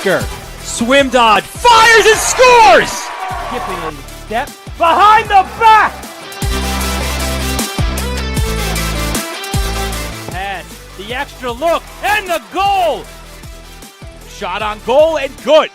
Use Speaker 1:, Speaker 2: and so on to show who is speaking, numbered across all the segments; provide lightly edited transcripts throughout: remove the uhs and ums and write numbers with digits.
Speaker 1: Baker, swim dodge, fires and scores! Skipping a step, behind the back! Pass, the extra look, and the goal! Shot on goal and good!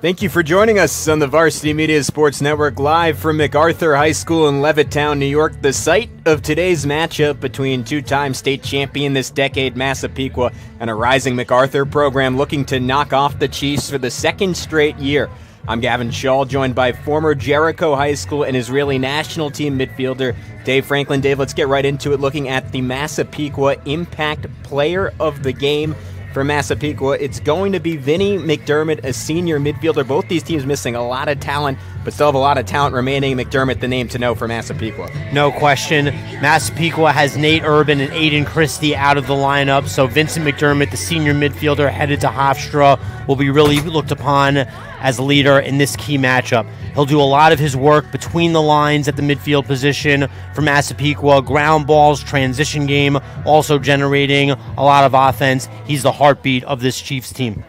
Speaker 2: Thank you for joining us on the Varsity Media Sports Network live from MacArthur High School in Levittown, New York, the site of today's matchup between two-time state champion this decade Massapequa and a rising MacArthur program looking to knock off the Chiefs for the second straight year. I'm Gavin Shaw, joined by former Jericho High School and Israeli national team midfielder Dave Franklin. Dave, let's get right into it, looking at the Massapequa Impact Player of the Game. For Massapequa, it's going to be Vinny McDermott, a senior midfielder. Both these teams missing a lot of talent, but still have a lot of talent remaining. McDermott, the name to know for Massapequa.
Speaker 3: No question. Massapequa has Nate Urban and Aiden Christie out of the lineup, so Vincent McDermott, the senior midfielder headed to Hofstra, will be really looked upon as a leader in this key matchup. He'll do a lot of his work between the lines at the midfield position for Massapequa, ground balls, transition game, also generating a lot of offense. He's the heartbeat of this Chiefs team.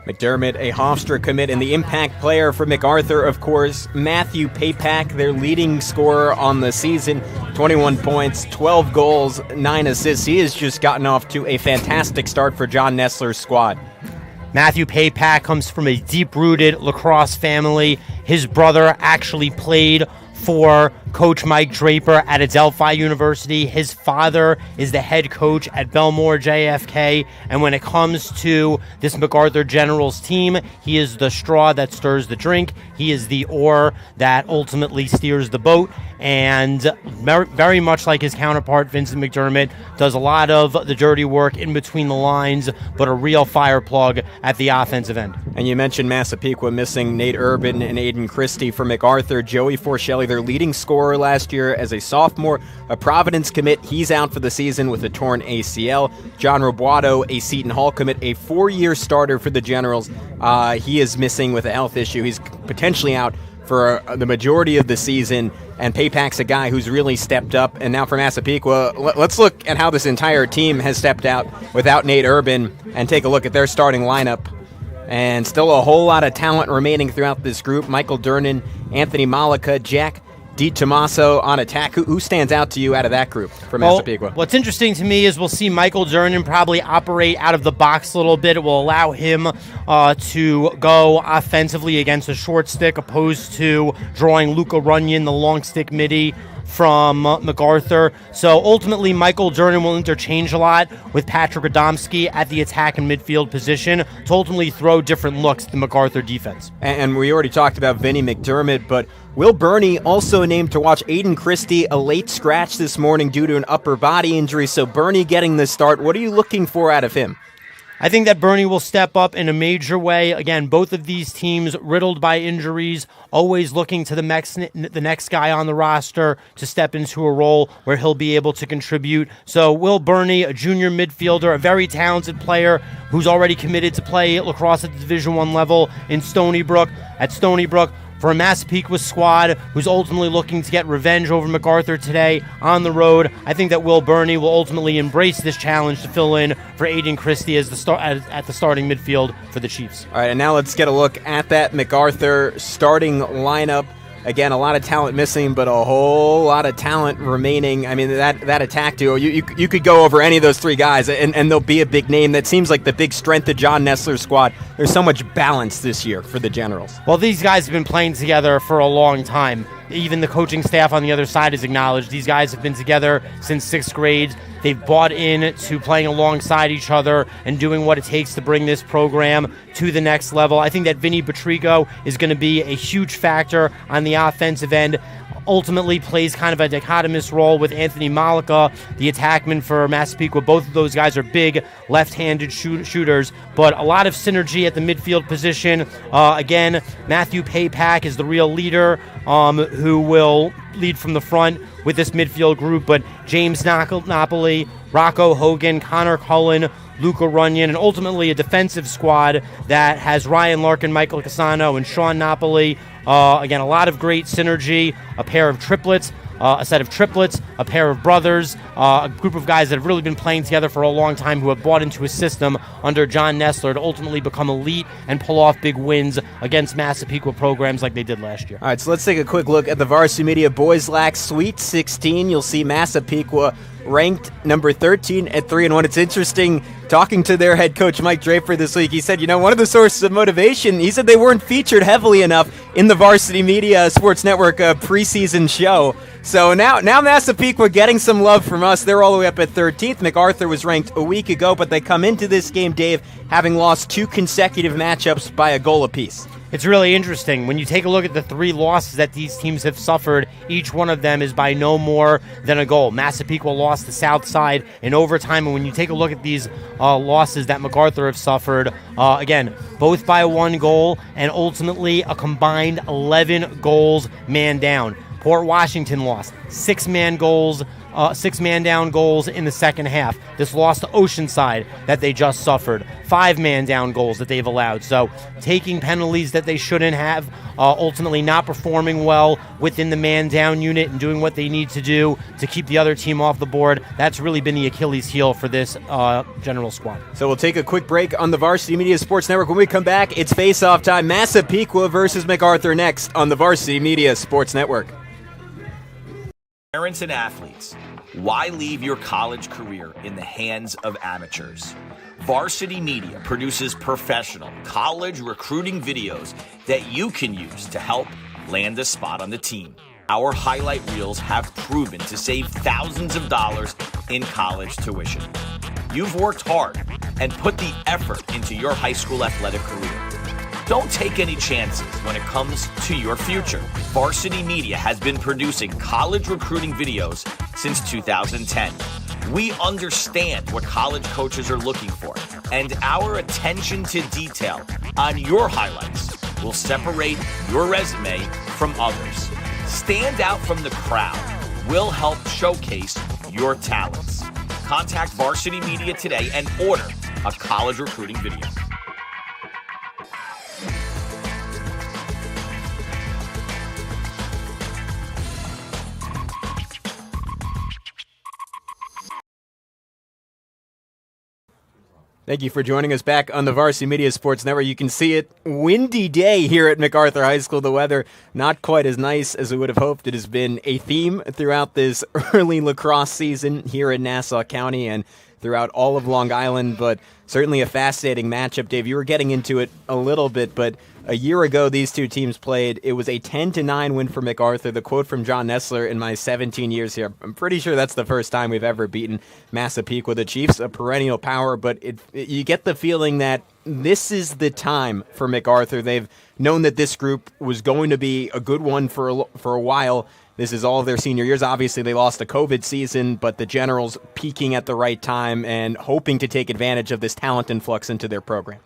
Speaker 2: McDermott, a Hofstra commit, and the impact player for MacArthur, of course, Matthew Papak, their leading scorer on the season, 21 points, 12 goals, 9 assists. He has just gotten off to a fantastic start for John Nessler's squad.
Speaker 3: Matthew Papak comes from a deep-rooted Lacrosse family. His brother actually played for Coach Mike Draper at Adelphi University. His father is the head coach at Belmore JFK. And when it comes to this MacArthur Generals team, he is the straw that stirs the drink. He is the oar that ultimately steers the boat. And very much like his counterpart, Vincent McDermott, does a lot of the dirty work in between the lines, but a real fire plug at the offensive end.
Speaker 2: And you mentioned Massapequa missing Nate Urban and Aiden Christie for MacArthur. Joey Forshelley, their leading scorer last year as a sophomore, a Providence commit. He's out for the season with a torn ACL. John Roboto, a Seton Hall commit, a 4-year starter for the Generals. He is missing with a health issue. He's potentially out for the majority of the season, and Papak's a guy who's really stepped up. And now for Massapequa, let's look at how this entire team has stepped out without Nate Urban and take a look at their starting lineup. And still a whole lot of talent remaining throughout this group. Michael Durnan, Anthony Malika, Jack DiTomaso on attack. Who stands out to you out of that group for Massapequa?
Speaker 3: Well, what's interesting to me is we'll see Michael Durnan probably operate out of the box a little bit. It will allow him to go offensively against a short stick, opposed to drawing Luca Runyon, the long stick midi from MacArthur. So ultimately, Michael Durnan will interchange a lot with Patrick Radomski at the attack and midfield position to ultimately throw different looks to the MacArthur defense.
Speaker 2: And we already talked about Vinny McDermott, but Will Burney also named to watch. Aiden Christie, a late scratch this morning due to an upper body injury. So Burney getting the start. What are you looking for out of him?
Speaker 3: I think that Burney will step up in a major way. Again, both of these teams riddled by injuries, always looking to the next guy on the roster to step into a role where he'll be able to contribute. So Will Burney, a junior midfielder, a very talented player who's already committed to play lacrosse at the Division I level in Stony Brook. At Stony Brook, for a Massapequa squad who's ultimately looking to get revenge over MacArthur today on the road, I think that Will Burney will ultimately embrace this challenge to fill in for Aiden Christie as at the starting midfield for the Chiefs.
Speaker 2: All right, and now let's get a look at that MacArthur starting lineup. Again, a lot of talent missing, but a whole lot of talent remaining. I mean, that attack duo, you could go over any of those three guys, and they'll be a big name. That seems like the big strength of John Nessler's squad. There's so much balance this year for the Generals.
Speaker 3: Well, these guys have been playing together for a long time. Even the coaching staff on the other side has acknowledged these guys have been together since 6th grade. They've bought in to playing alongside each other and doing what it takes to bring this program to the next level. I think that Vinny Patrico is going to be a huge factor on the offensive end. Ultimately plays kind of a dichotomous role with Anthony Malika, the attackman for Massapequa. Both of those guys are big left-handed shooters, but a lot of synergy at the midfield position. Again, Matthew Papak is the real leader who will lead from the front with this midfield group, but James Napoli, Rocco Hogan, Connor Cullen, Luca Runyon, and ultimately a defensive squad that has Ryan Larkin, Michael Casano, and Sean Napoli. Again, a lot of great synergy, a pair of triplets, a set of triplets, a pair of brothers, a group of guys that have really been playing together for a long time who have bought into a system under John Nessler to ultimately become elite and pull off big wins against Massapequa programs like they did last year.
Speaker 2: All right, so let's take a quick look at the Varsity Media Boys Lac Sweet 16. You'll see Massapequa ranked number 13 at 3-1. It's interesting talking to their head coach, Mike Draper, this week. He said, one of the sources of motivation, he said they weren't featured heavily enough in the Varsity Media Sports Network preseason show. So now Massapequa getting some love from us. They're all the way up at 13th. MacArthur was ranked a week ago, but they come into this game, Dave, having lost 2 consecutive matchups by a goal apiece.
Speaker 3: It's really interesting. When you take a look at the 3 losses that these teams have suffered, each one of them is by no more than a goal. Massapequa lost to Southside in overtime, and when you take a look at these losses that MacArthur have suffered, again, both by 1 goal and ultimately a combined 11 goals man down. Port Washington lost 6 man down goals in the second half. This loss to Oceanside that they just suffered, 5 man down goals that they've allowed. So taking penalties that they shouldn't have, ultimately not performing well within the man down unit and doing what they need to do to keep the other team off the board. That's really been the Achilles heel for this general squad.
Speaker 2: So we'll take a quick break on the Varsity Media Sports Network. When we come back, it's face-off time. Massapequa versus MacArthur next on the Varsity Media Sports Network.
Speaker 4: Parents and athletes, why leave your college career in the hands of amateurs? Varsity Media produces professional college recruiting videos that you can use to help land a spot on the team. Our highlight reels have proven to save thousands of dollars in college tuition. You've worked hard and put the effort into your high school athletic career. Don't take any chances when it comes to your future. Varsity Media has been producing college recruiting videos since 2010. We understand what college coaches are looking for, and our attention to detail on your highlights will separate your resume from others. Stand out from the crowd. We'll help showcase your talents. Contact Varsity Media today and order a college recruiting video.
Speaker 2: Thank you for joining us back on the Varsity Media Sports Network. You can see it, windy day here at MacArthur High School. The weather not quite as nice as we would have hoped. It has been a theme throughout this early lacrosse season here in Nassau County and throughout all of Long Island, but certainly a fascinating matchup. Dave, you were getting into it a little bit, but a year ago these two teams played. It was a 10-9 win for MacArthur. The quote from John Nessler, in my 17 years here, I'm pretty sure that's the first time we've ever beaten Massapequa. The Chiefs, a perennial power, but you get the feeling that this is the time for MacArthur. They've known that this group was going to be a good one for a while. This is all of their senior years. Obviously, they lost a COVID season, but the Generals peaking at the right time and hoping to take advantage of this talent influx into their program.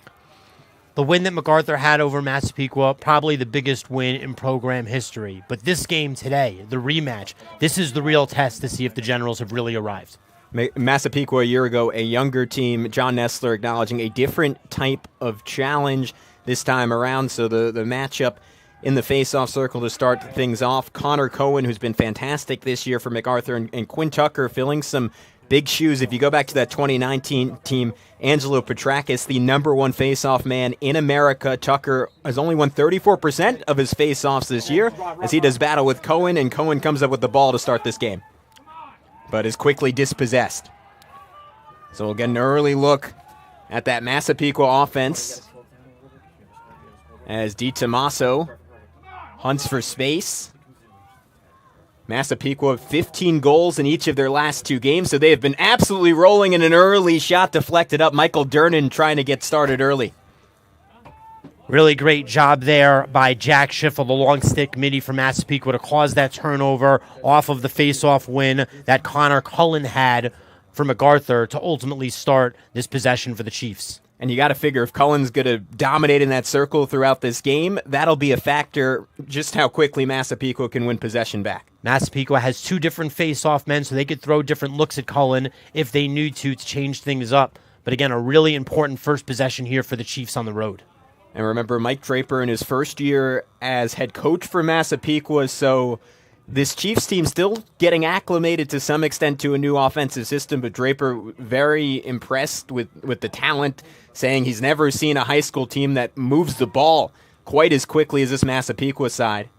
Speaker 3: The win that MacArthur had over Massapequa, probably the biggest win in program history. But this game today, the rematch, this is the real test to see if the Generals have really arrived.
Speaker 2: Massapequa a year ago, a younger team. John Nessler acknowledging a different type of challenge this time around. So the matchup in the face-off circle to start things off, Connor Cohen, who's been fantastic this year for MacArthur, and Quinn Tucker filling some big shoes. If you go back to that 2019 team, Angelo Petrakis, the number one face-off man in America. Tucker has only won 34% of his face-offs this year as he does battle with Cohen, and Cohen comes up with the ball to start this game, but is quickly dispossessed. So we'll get an early look at that Massapequa offense as DiTomaso hunts for space. Massapequa 15 goals in each of their last 2 games, so they have been absolutely rolling, in an early shot deflected up. Michael Dernan trying to get started early.
Speaker 3: Really great job there by Jack Schiffel, the long stick midi for Massapequa, to cause that turnover off of the face-off win that Connor Cullen had for MacArthur to ultimately start this possession for the Chiefs.
Speaker 2: And you got to figure if Cullen's going to dominate in that circle throughout this game, that'll be a factor just how quickly Massapequa can win possession back.
Speaker 3: Massapequa has two different face-off men, so they could throw different looks at Cullen if they need to change things up. But again, a really important first possession here for the Chiefs on the road.
Speaker 2: And remember, Mike Draper in his first year as head coach for Massapequa, so this Chiefs team still getting acclimated to some extent to a new offensive system, but Draper very impressed with the talent, saying he's never seen a high school team that moves the ball quite as quickly as this Massapequa side.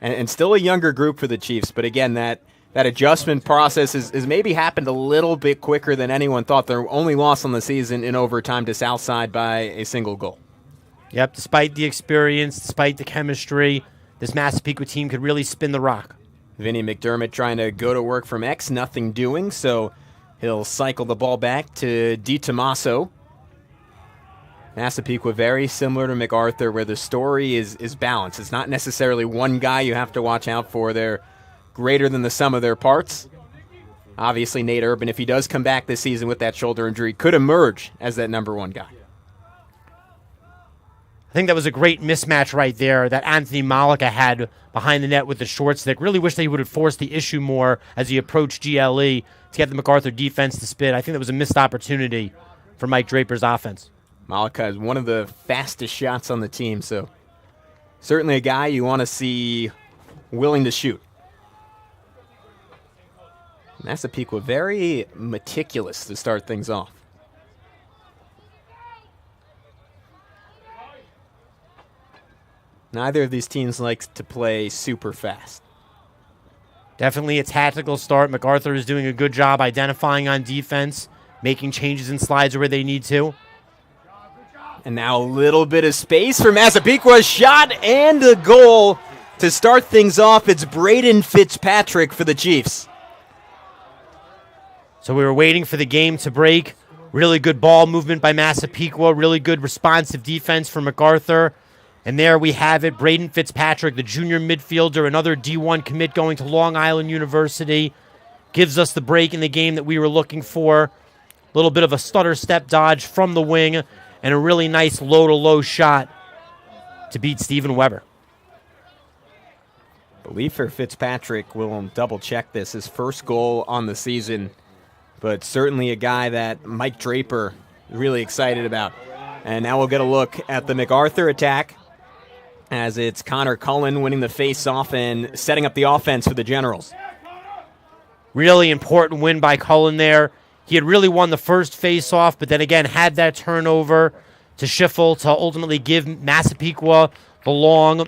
Speaker 2: And still a younger group for the Chiefs, but again, that adjustment process has maybe happened a little bit quicker than anyone thought. Their only loss on the season in overtime to Southside by a single goal.
Speaker 3: Yep, despite the experience, despite the chemistry, this Massapequa team could really spin the rock.
Speaker 2: Vinny McDermott trying to go to work from X, nothing doing, so he'll cycle the ball back to DiTomaso. Massapequa very similar to MacArthur, where the story is balanced. It's not necessarily one guy you have to watch out for. They're greater than the sum of their parts. Obviously, Nate Urban, if he does come back this season with that shoulder injury, could emerge as that number one guy.
Speaker 3: I think that was a great mismatch right there that Anthony Malika had behind the net with the short stick. Really wish that he would have forced the issue more as he approached GLE to get the MacArthur defense to spin. I think that was a missed opportunity for Mike Draper's offense.
Speaker 2: Malika is one of the fastest shots on the team, so certainly a guy you want to see willing to shoot. Massapequa very meticulous to start things off. Neither of these teams likes to play super fast.
Speaker 3: Definitely a tactical start. MacArthur is doing a good job identifying on defense, making changes in slides where they need to.
Speaker 2: And now a little bit of space for Massapequa. Shot and a goal to start things off. It's Braden Fitzpatrick for the Chiefs.
Speaker 3: So we were waiting for the game to break. Really good ball movement by Massapequa. Really good responsive defense for MacArthur. And there we have it, Braden Fitzpatrick, the junior midfielder, another D1 commit going to Long Island University. Gives us the break in the game that we were looking for. A little bit of a stutter step dodge from the wing, and a really nice low-to-low shot to beat Steven Weber.
Speaker 2: I believe for Fitzpatrick, we'll double-check this, his first goal on the season, but certainly a guy that Mike Draper is really excited about. And now we'll get a look at the MacArthur attack, as it's Connor Cullen winning the face-off and setting up the offense for the Generals.
Speaker 3: Really important win by Cullen there. He had really won the first face-off, but then again had that turnover to Schiffel to ultimately give Massapequa the long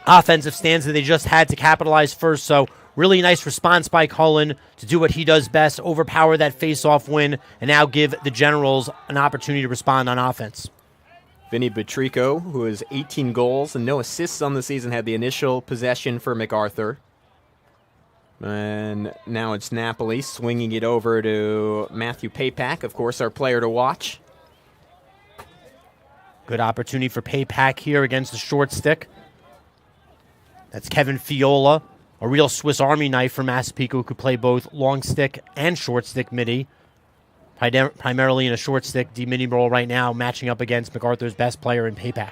Speaker 3: offensive stance that they just had to capitalize first. So really nice response by Cullen to do what he does best, overpower that face-off win, and now give the Generals an opportunity to respond on offense.
Speaker 2: Vinny Batrico, who has 18 goals and no assists on the season, had the initial possession for MacArthur. And now it's Napoli swinging it over to Matthew Papak, of course, our player to watch.
Speaker 3: Good opportunity for Papak here against the short stick. That's Kevin Fiola, a real Swiss Army knife for Massapequa, who could play both long stick and short stick midi. Primarily in a short stick D-midi role right now, matching up against MacArthur's best player in Papak.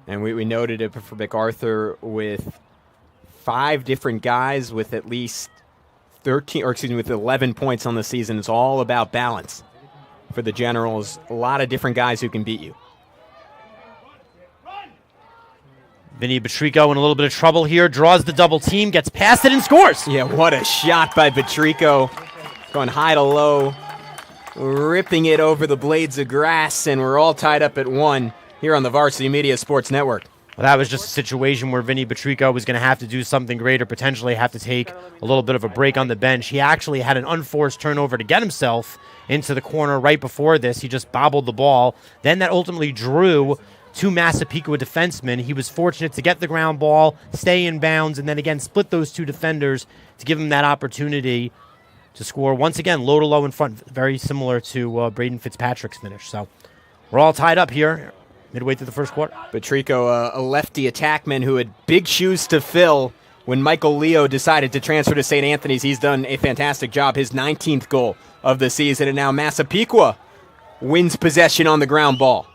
Speaker 2: And we noted it for MacArthur with 5 different guys with at least 11 points on the season. It's all about balance for the Generals. A lot of different guys who can beat you.
Speaker 3: Vinny Batrico in a little bit of trouble here, draws the double team, gets past it and scores.
Speaker 2: Yeah, what a shot by Batrico. Going high to low, ripping it over the blades of grass, and we're all tied up at 1 here on the Varsity Media Sports Network.
Speaker 3: Well, that was just a situation where Vinny Batrico was going to have to do something great or potentially have to take a little bit of a break on the bench. He actually had an unforced turnover to get himself into the corner right before this. He just bobbled the ball. Then that ultimately drew 2 Massapequa defensemen. He was fortunate to get the ground ball, stay in bounds, and then again split those 2 defenders to give him that opportunity to score. Once again, low to low in front, very similar to Braden Fitzpatrick's finish. So we're all tied up here midway through the first quarter.
Speaker 2: Batrico, a lefty attackman who had big shoes to fill when Michael Leo decided to transfer to St. Anthony's. He's done a fantastic job, his 19th goal of the season. And now Massapequa wins possession on the ground ball.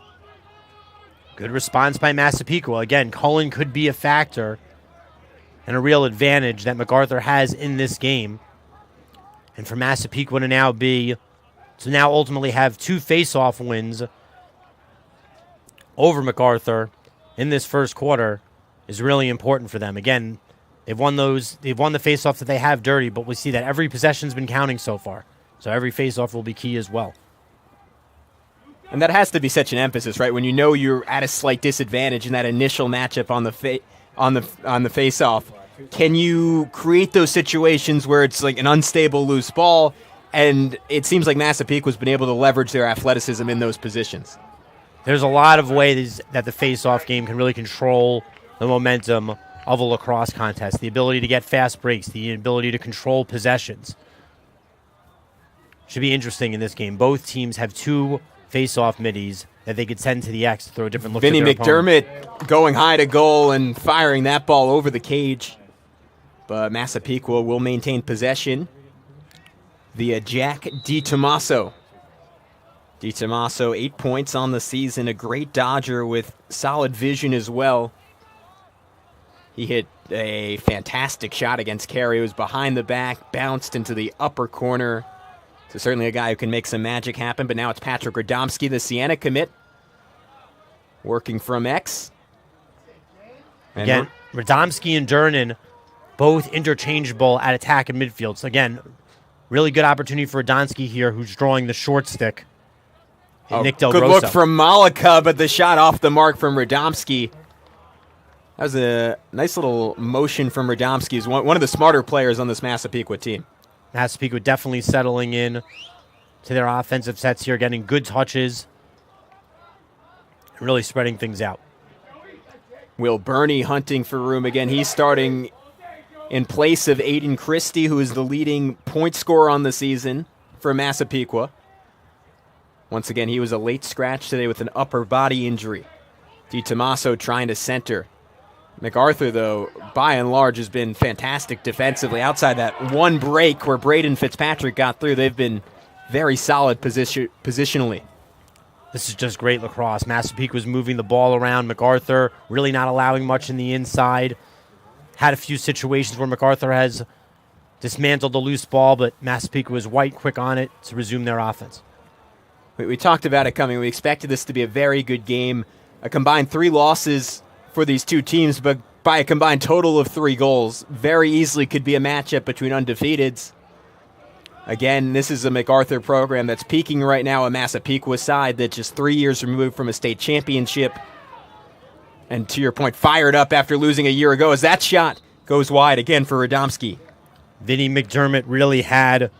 Speaker 3: Good response by Massapequa. Again, Cullen could be a factor and a real advantage that MacArthur has in this game. And for Massapequa to now ultimately have 2 face-off wins over MacArthur in this first quarter is really important for them. Again, they've won the face-off that they have dirty, but we see that every possession's been counting so far. So every face-off will be key as well.
Speaker 2: And that has to be such an emphasis, right? When you know you're at a slight disadvantage in that initial matchup on the face-off, can you create those situations where it's like an unstable loose ball? And it seems like Massapequa's been able to leverage their athleticism in those positions.
Speaker 3: There's a lot of ways that the face-off game can really control the momentum of a lacrosse contest. The ability to get fast breaks, the ability to control possessions. Should be interesting in this game. Both teams have 2 face-off middies that they could send to the X to throw different looks at their
Speaker 2: McDermott
Speaker 3: opponent.
Speaker 2: going high to goal and firing that ball over the cage. But Massapequa will maintain possession via Jack DiTomaso. DiTomaso, 8 points on the season, a great dodger with solid vision as well. He hit a fantastic shot against Carey. It was behind the back, bounced into the upper corner. So certainly a guy who can make some magic happen, but now it's Patrick Radomski, the Siena commit, working from X. And
Speaker 3: again, Radomski and Durnan, both interchangeable at attack and midfield. So again, really good opportunity for Radomski here, who's drawing the short stick. Nick Del
Speaker 2: Good
Speaker 3: Grosso.
Speaker 2: look from Malika, but the shot off the mark from Radomski. That was a nice little motion from Radomski. He's one of the smarter players on this Massapequa team.
Speaker 3: Massapequa definitely settling in to their offensive sets here, getting good touches, and really spreading things out.
Speaker 2: Will Burney hunting for room again. He's starting in place of Aiden Christie, who is the leading point scorer on the season for Massapequa. Once again, he was a late scratch today with an upper body injury. DiTomaso trying to center. MacArthur, though, by and large, has been fantastic defensively. Outside that one break where Braden Fitzpatrick got through, they've been very solid positionally.
Speaker 3: This is just great lacrosse. Massapequa was moving the ball around. MacArthur really not allowing much in the inside. Had a few situations where MacArthur has dismantled the loose ball, but Massapequa was white quick on it to resume their offense.
Speaker 2: We talked about it coming. We expected this to be a very good game. A combined 3 losses for these two teams, but by a combined total of 3 goals. Very easily could be a matchup between undefeateds. Again, this is a MacArthur program that's peaking right now, a Massapequa side that's just 3 years removed from a state championship. And to your point, fired up after losing a year ago as that shot goes wide again for Radomski.
Speaker 3: Vinny McDermott really had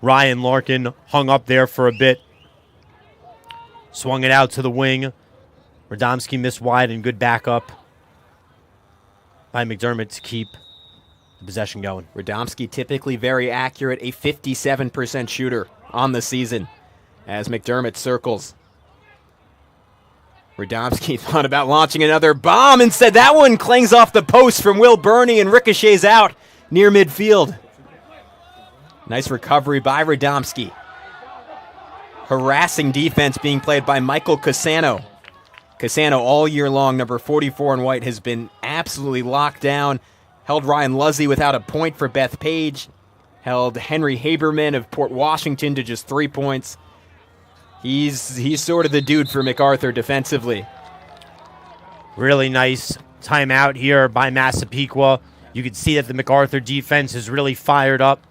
Speaker 3: Ryan Larkin hung up there for a bit. Swung it out to the wing. Radomski missed wide and good backup by McDermott to keep the possession going.
Speaker 2: Radomski typically very accurate, a 57% shooter on the season as McDermott circles. Radomski thought about launching another bomb. Instead, that one clings off the post from Will Burney and ricochets out near midfield. Nice recovery by Radomski. Harassing defense being played by Michael Casano. Casano all year long, number 44 in white, has been absolutely locked down. Held Ryan Luzzy without a point for Beth Page. Held Henry Haberman of Port Washington to just 3 points. He's sort of the dude for MacArthur defensively.
Speaker 3: Really nice timeout here by Massapequa. You can see that the MacArthur defense is really fired up.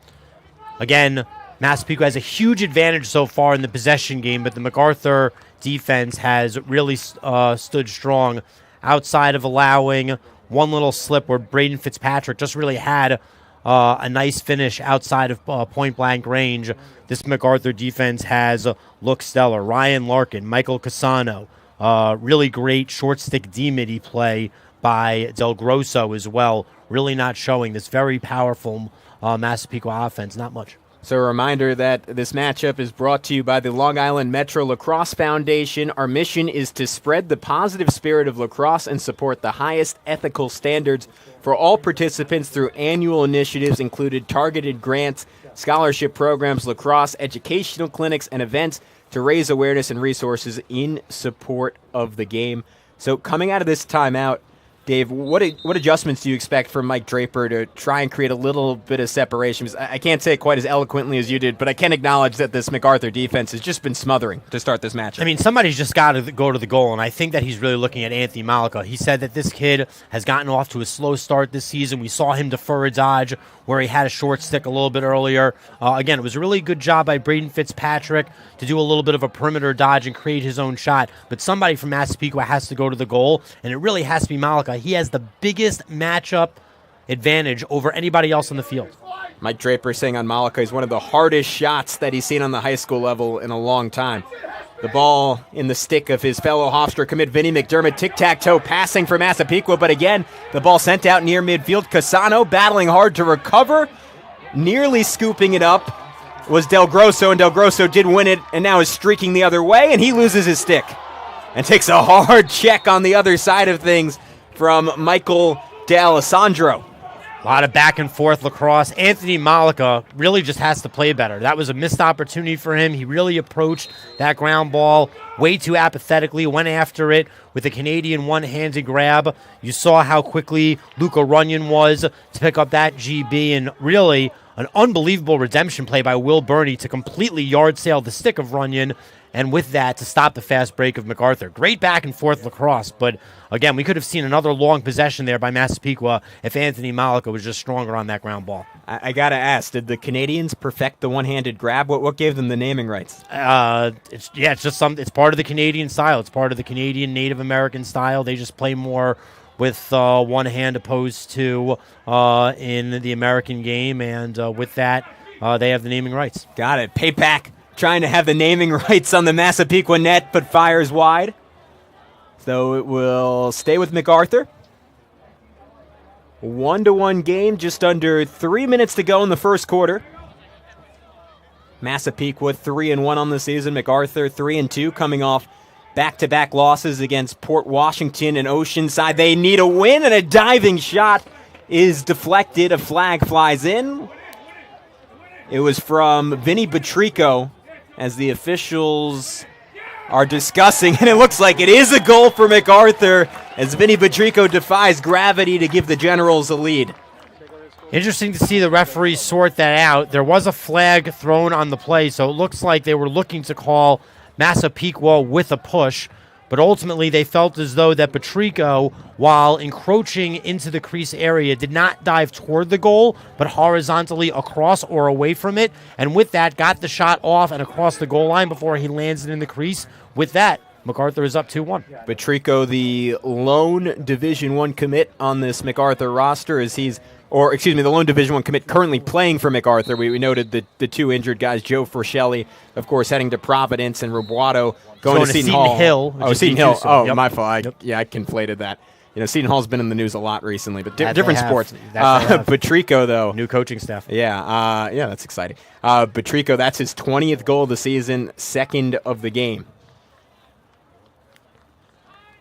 Speaker 3: Again, Massapequa has a huge advantage so far in the possession game, but the MacArthur defense has really stood strong outside of allowing one little slip where Braden Fitzpatrick just really had a nice finish outside of point-blank range. This MacArthur defense has looked stellar. Ryan Larkin, Michael Casano, really great short-stick D-midi play by Del Grosso as well. Really not showing this very powerful Massapequa offense, not much.
Speaker 2: So a reminder that this matchup is brought to you by the Long Island Metro Lacrosse Foundation. Our mission is to spread the positive spirit of lacrosse and support the highest ethical standards for all participants through annual initiatives included targeted grants, scholarship programs, lacrosse, educational clinics, and events to raise awareness and resources in support of the game. So coming out of this timeout, Dave, what adjustments do you expect from Mike Draper to try and create a little bit of separation? Because I can't say it quite as eloquently as you did, but I can acknowledge that this MacArthur defense has just been smothering to start this match.
Speaker 3: I mean, somebody's just got to go to the goal, and I think that he's really looking at Anthony Malika. He said that this kid has gotten off to a slow start this season. We saw him defer a dodge where he had a short stick a little bit earlier. Again, it was a really good job by Braden Fitzpatrick to do a little bit of a perimeter dodge and create his own shot. But somebody from Massapequa has to go to the goal, and it really has to be Malika. He has the biggest matchup advantage over anybody else on the field.
Speaker 2: Mike Draper saying on Malika, he's one of the hardest shots that he's seen on the high school level in a long time. The ball in the stick of his fellow Hofstra commit Vinny McDermott, tic-tac-toe passing for Massapequa, but again, the ball sent out near midfield. Casano battling hard to recover, nearly scooping it up was Del Grosso, and Del Grosso did win it and now is streaking the other way, and he loses his stick and takes a hard check on the other side of things from Michael D'Alessandro.
Speaker 3: A lot of back and forth lacrosse. Anthony Malika really just has to play better. That was a missed opportunity for him. He really approached that ground ball way too apathetically, went after it with a Canadian one-handed grab. You saw how quickly Luca Runyon was to pick up that GB, and really an unbelievable redemption play by Will Burney to completely yard sail the stick of Runyon, and with that, to stop the fast break of MacArthur. Great back-and-forth lacrosse, but again, we could have seen another long possession there by Massapequa if Anthony Malika was just stronger on that ground ball.
Speaker 2: I got to ask, did the Canadians perfect the one-handed grab? What gave them the naming rights?
Speaker 3: It's part of the Canadian style. It's part of the Canadian Native American style. They just play more with one hand opposed to in the American game, and with that, they have the naming rights.
Speaker 2: Got it. Payback trying to have the naming rights on the Massapequa net, but fires wide. So it will stay with MacArthur. 1-1 game, just under 3 minutes to go in the first quarter. Massapequa 3-1 on the season. MacArthur 3-2, coming off back-to-back losses against Port Washington and Oceanside. They need a win, and a diving shot is deflected. A flag flies in. It was from Vinny Batrico, as the officials are discussing, and it looks like it is a goal for MacArthur as Vinny Batrico defies gravity to give the Generals a lead.
Speaker 3: Interesting to see the referees sort that out. There was a flag thrown on the play, so it looks like they were looking to call Massapequa with a push, but ultimately they felt as though that Batrico, while encroaching into the crease area, did not dive toward the goal, but horizontally across or away from it, and with that got the shot off and across the goal line before he lands it in the crease. With that, MacArthur is up 2-1.
Speaker 2: Batrico, the lone Division I commit on this MacArthur roster, the lone Division I commit currently playing for MacArthur. We noted the two injured guys, Joe Forshelli, of course, heading to Providence, and Roboto going to Seton Hall. Seton Hill.
Speaker 3: Yep.
Speaker 2: My fault. I conflated that. Seton Hall's been in the news a lot recently, but different sports. Batrico, though.
Speaker 3: New coaching staff.
Speaker 2: Yeah, that's exciting. Batrico, that's his 20th goal of the season, second of the game.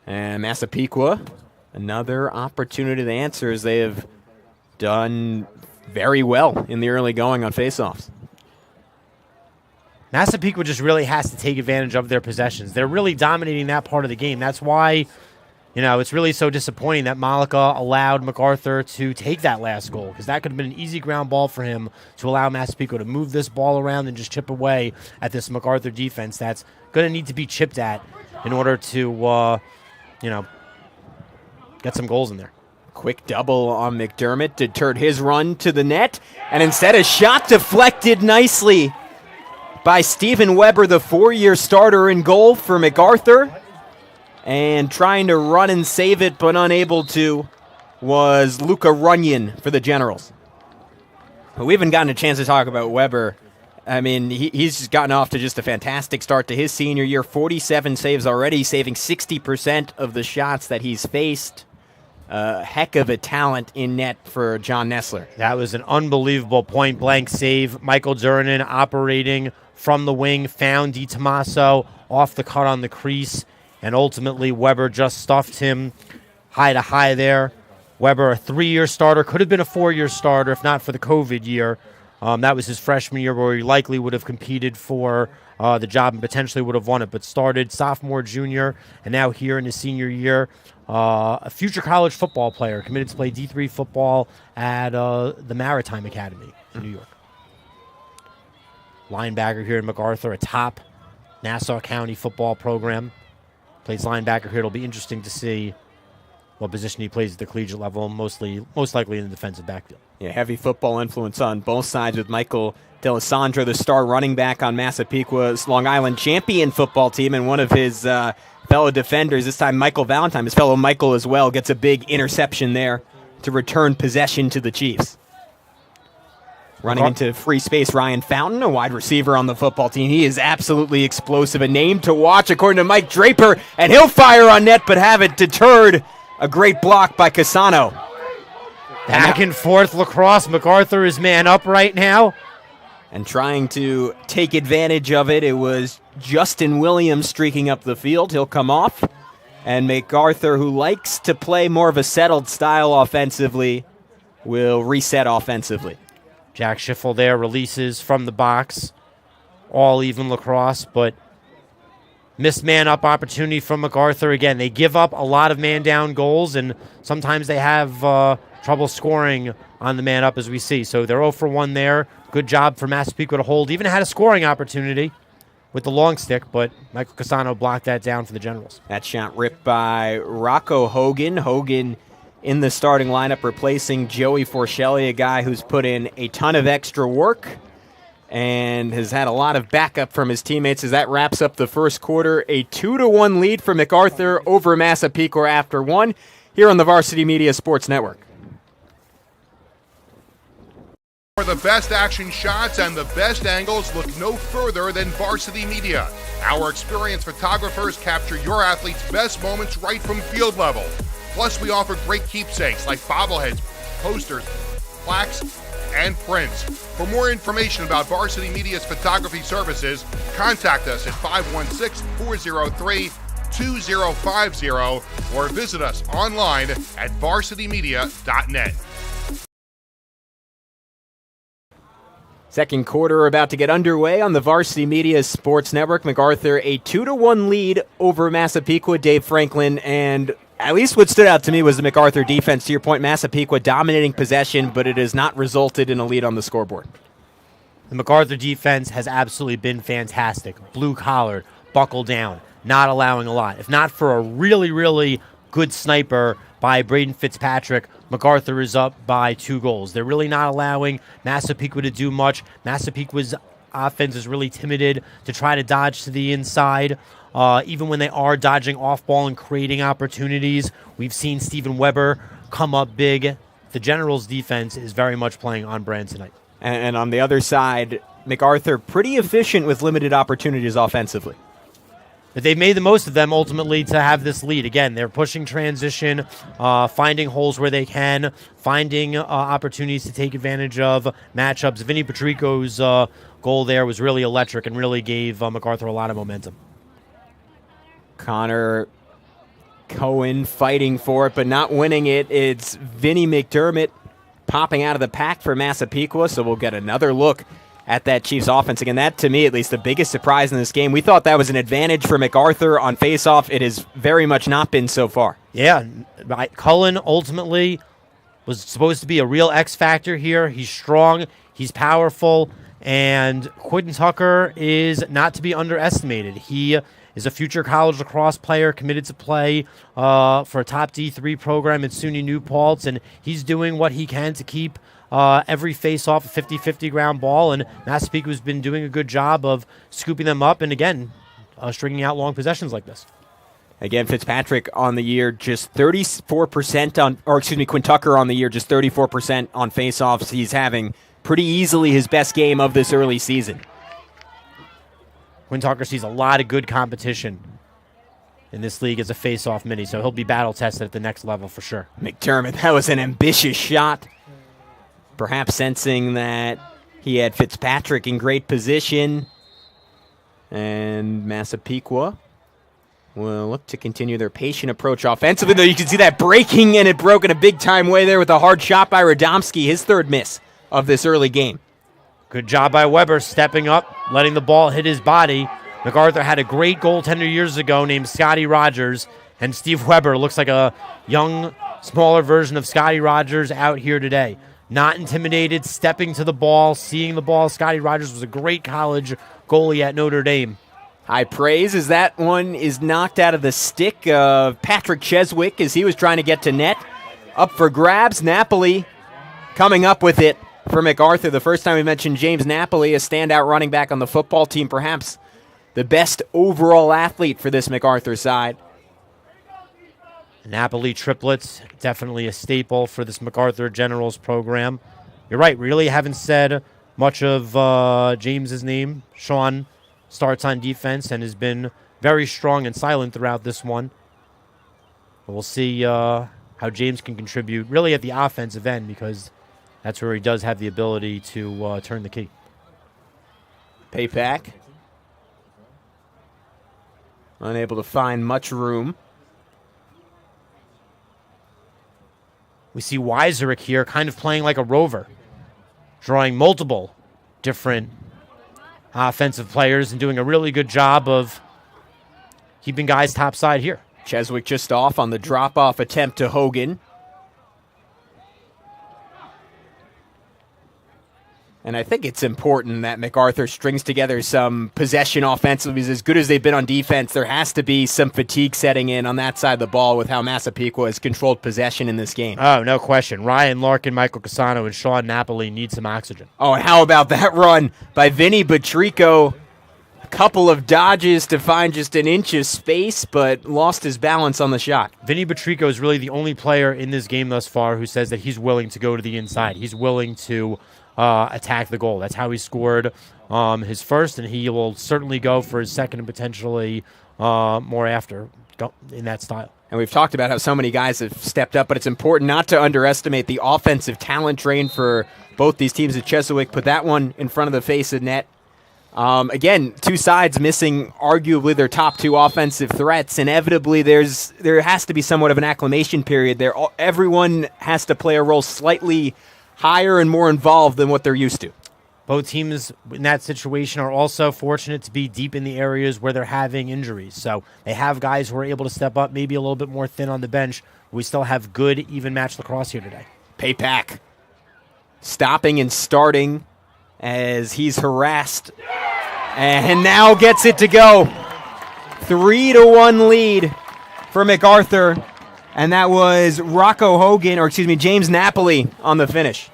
Speaker 2: And Massapequa, another opportunity to answer, as they have done very well in the early going on faceoffs.
Speaker 3: Massapequa just really has to take advantage of their possessions. They're really dominating that part of the game. That's why, it's really so disappointing that Malika allowed MacArthur to take that last goal, because that could have been an easy ground ball for him to allow Massapequa to move this ball around and just chip away at this MacArthur defense that's going to need to be chipped at in order to, get some goals in there.
Speaker 2: Quick double on McDermott deterred his run to the net, and instead a shot deflected nicely by Stephen Weber, the 4-year starter in goal for MacArthur. And trying to run and save it, but unable to, was Luca Runyon for the Generals. But we haven't gotten a chance to talk about Weber. I mean, he's gotten off to just a fantastic start to his senior year. 47 saves already, saving 60% of the shots that he's faced. Heck of a talent in net for John Nessler.
Speaker 3: That was an unbelievable point-blank save. Michael Durnan operating from the wing, found Di Tommaso off the cut on the crease, and ultimately Weber just stuffed him high to high there. Weber, a 3-year starter, could have been a 4-year starter if not for the COVID year. That was his freshman year where he likely would have competed for the job and potentially would have won it, but started sophomore, junior, and now here in his senior year, a future college football player, committed to play D3 football at the Maritime Academy in New York. Linebacker here in MacArthur, a top Nassau County football program. Plays linebacker here. It'll be interesting to see what position he plays at the collegiate level, most likely in the defensive backfield.
Speaker 2: Yeah, heavy football influence on both sides with Michael D'Alessandro, the star running back on Massapequa's Long Island champion football team, and one of his fellow defenders, this time Michael Valentine, his fellow Michael as well, gets a big interception there to return possession to the Chiefs. Running into free space, Ryan Fountain, a wide receiver on the football team. He is absolutely explosive, a name to watch according to Mike Draper, and he'll fire on net but have it deterred. A great block by Casano.
Speaker 3: Back and forth, Lacrosse. MacArthur is man up right now.
Speaker 2: And trying to take advantage of it, it was Justin Williams streaking up the field. He'll come off. And MacArthur, who likes to play more of a settled style offensively, will reset offensively.
Speaker 3: Jack Schiffel there releases from the box. All even Lacrosse, but missed man-up opportunity from MacArthur. Again, they give up a lot of man-down goals, and sometimes they have trouble scoring on the man-up, as we see. So they're 0 for 1 there. Good job for Massapequa to hold. Even had a scoring opportunity with the long stick, but Michael Casano blocked that down for the Generals.
Speaker 2: That shot ripped by Rocco Hogan. Hogan in the starting lineup, replacing Joey Forshelli, a guy who's put in a ton of extra work and has had a lot of backup from his teammates as that wraps up the first quarter. A 2-1 lead for MacArthur over Massapequa after one here on the Varsity Media Sports Network.
Speaker 5: For the best action shots and the best angles, look no further than Varsity Media. Our experienced photographers capture your athletes' best moments right from field level. Plus, we offer great keepsakes like bobbleheads, posters, plaques, and prints. For more information about Varsity Media's photography services, contact us at 516-403-2050 or visit us online at varsitymedia.net.
Speaker 2: Second quarter about to get underway on the Varsity Media Sports Network. MacArthur a 2-1 lead over Massapequa. Dave Franklin, and at least what stood out to me was the MacArthur defense. To your point, Massapequa dominating possession, but it has not resulted in a lead on the scoreboard.
Speaker 3: The MacArthur defense has absolutely been fantastic. Blue-collar, buckle down, not allowing a lot. If not for a really, really good sniper by Braden Fitzpatrick, MacArthur is up by 2 goals. They're really not allowing Massapequa to do much. Massapequa's offense is really timid to try to dodge to the inside. Even when they are dodging off ball and creating opportunities, we've seen Steven Weber come up big. The Generals' defense is very much playing on brand tonight.
Speaker 2: And on the other side, MacArthur pretty efficient with limited opportunities offensively.
Speaker 3: But they've made the most of them ultimately to have this lead. Again, they're pushing transition, finding holes where they can, finding opportunities to take advantage of matchups. Vinny Patrico's goal there was really electric and really gave MacArthur a lot of momentum.
Speaker 2: Connor Cohen fighting for it, but not winning it. It's Vinny McDermott popping out of the pack for Massapequa, so we'll get another look at that Chiefs offense. Again, that, to me, at least, the biggest surprise in this game. We thought that was an advantage for MacArthur on faceoff. It has very much not been so far.
Speaker 3: Yeah, Cullen ultimately was supposed to be a real X factor here. He's strong, he's powerful, and Quentin Tucker is not to be underestimated. He is a future college lacrosse player committed to play for a top D3 program at SUNY New Paltz, and he's doing what he can to keep every face-off a 50-50 ground ball, and Massapequa's been doing a good job of scooping them up and, again, stringing out long possessions like this.
Speaker 2: Again, Fitzpatrick on the year, just 34% on, or excuse me, Quinn Tucker on the year, just 34% on face-offs. He's having pretty easily his best game of this early season.
Speaker 3: Quinn Tucker sees a lot of good competition in this league as a face-off mini, so he'll be battle-tested at the next level for sure.
Speaker 2: McDermott, that was an ambitious shot. Perhaps sensing that he had Fitzpatrick in great position. And Massapequa will look to continue their patient approach offensively, though you can see that breaking, and it broke in a big-time way there with a hard shot by Radomski, his third miss of this early game.
Speaker 3: Good job by Weber stepping up, letting the ball hit his body. MacArthur had a great goaltender years ago named Scotty Rogers, and Steve Weber looks like a young, smaller version of Scotty Rogers out here today. Not intimidated, stepping to the ball, seeing the ball. Scotty Rogers was a great college goalie at Notre Dame.
Speaker 2: High praise as that one is knocked out of the stick of Patrick Cheswick as he was trying to get to net. Up for grabs, Napoli coming up with it for MacArthur. The first time we mentioned James Napoli, a standout running back on the football team, perhaps the best overall athlete for this MacArthur side.
Speaker 3: Napoli triplets, definitely a staple for this MacArthur Generals program. You're right, really haven't said much of James's name. Sean starts on defense and has been very strong and silent throughout this one. But we'll see how James can contribute really at the offensive end, because that's where he does have the ability to turn the key.
Speaker 2: Payback. Unable to find much room.
Speaker 3: We see Weiserick here kind of playing like a rover, drawing multiple different offensive players and doing a really good job of keeping guys topside here.
Speaker 2: Cheswick just off on the drop-off attempt to Hogan. And I think it's important that MacArthur strings together some possession offensively. As good as they've been on defense, there has to be some fatigue setting in on that side of the ball with how Massapequa has controlled possession in this game.
Speaker 3: Oh, no question. Ryan Larkin, Michael Casano, and Sean Napoli need some oxygen.
Speaker 2: Oh, and how about that run by Vinny Batrico? A couple of dodges to find just an inch of space, but lost his balance on the shot.
Speaker 3: Vinny Batrico is really the only player in this game thus far who says that he's willing to go to the inside. He's willing to attack the goal. That's how he scored his first, and he will certainly go for his second and potentially more after in that style.
Speaker 2: And we've talked about how so many guys have stepped up, but it's important not to underestimate the offensive talent drain for both these teams. At Cheswick put that one in front of the face of net. Again, two sides missing arguably their top two offensive threats. Inevitably, there has to be somewhat of an acclimation period there. Everyone has to play a role slightly higher and more involved than what they're used to.
Speaker 3: Both teams in that situation are also fortunate to be deep in the areas where they're having injuries. So they have guys who are able to step up, maybe a little bit more thin on the bench. We still have good, even match lacrosse here today.
Speaker 2: Payback stopping and starting as he's harassed and now gets it to go. 3-1 lead for MacArthur. And that was James Napoli on the finish.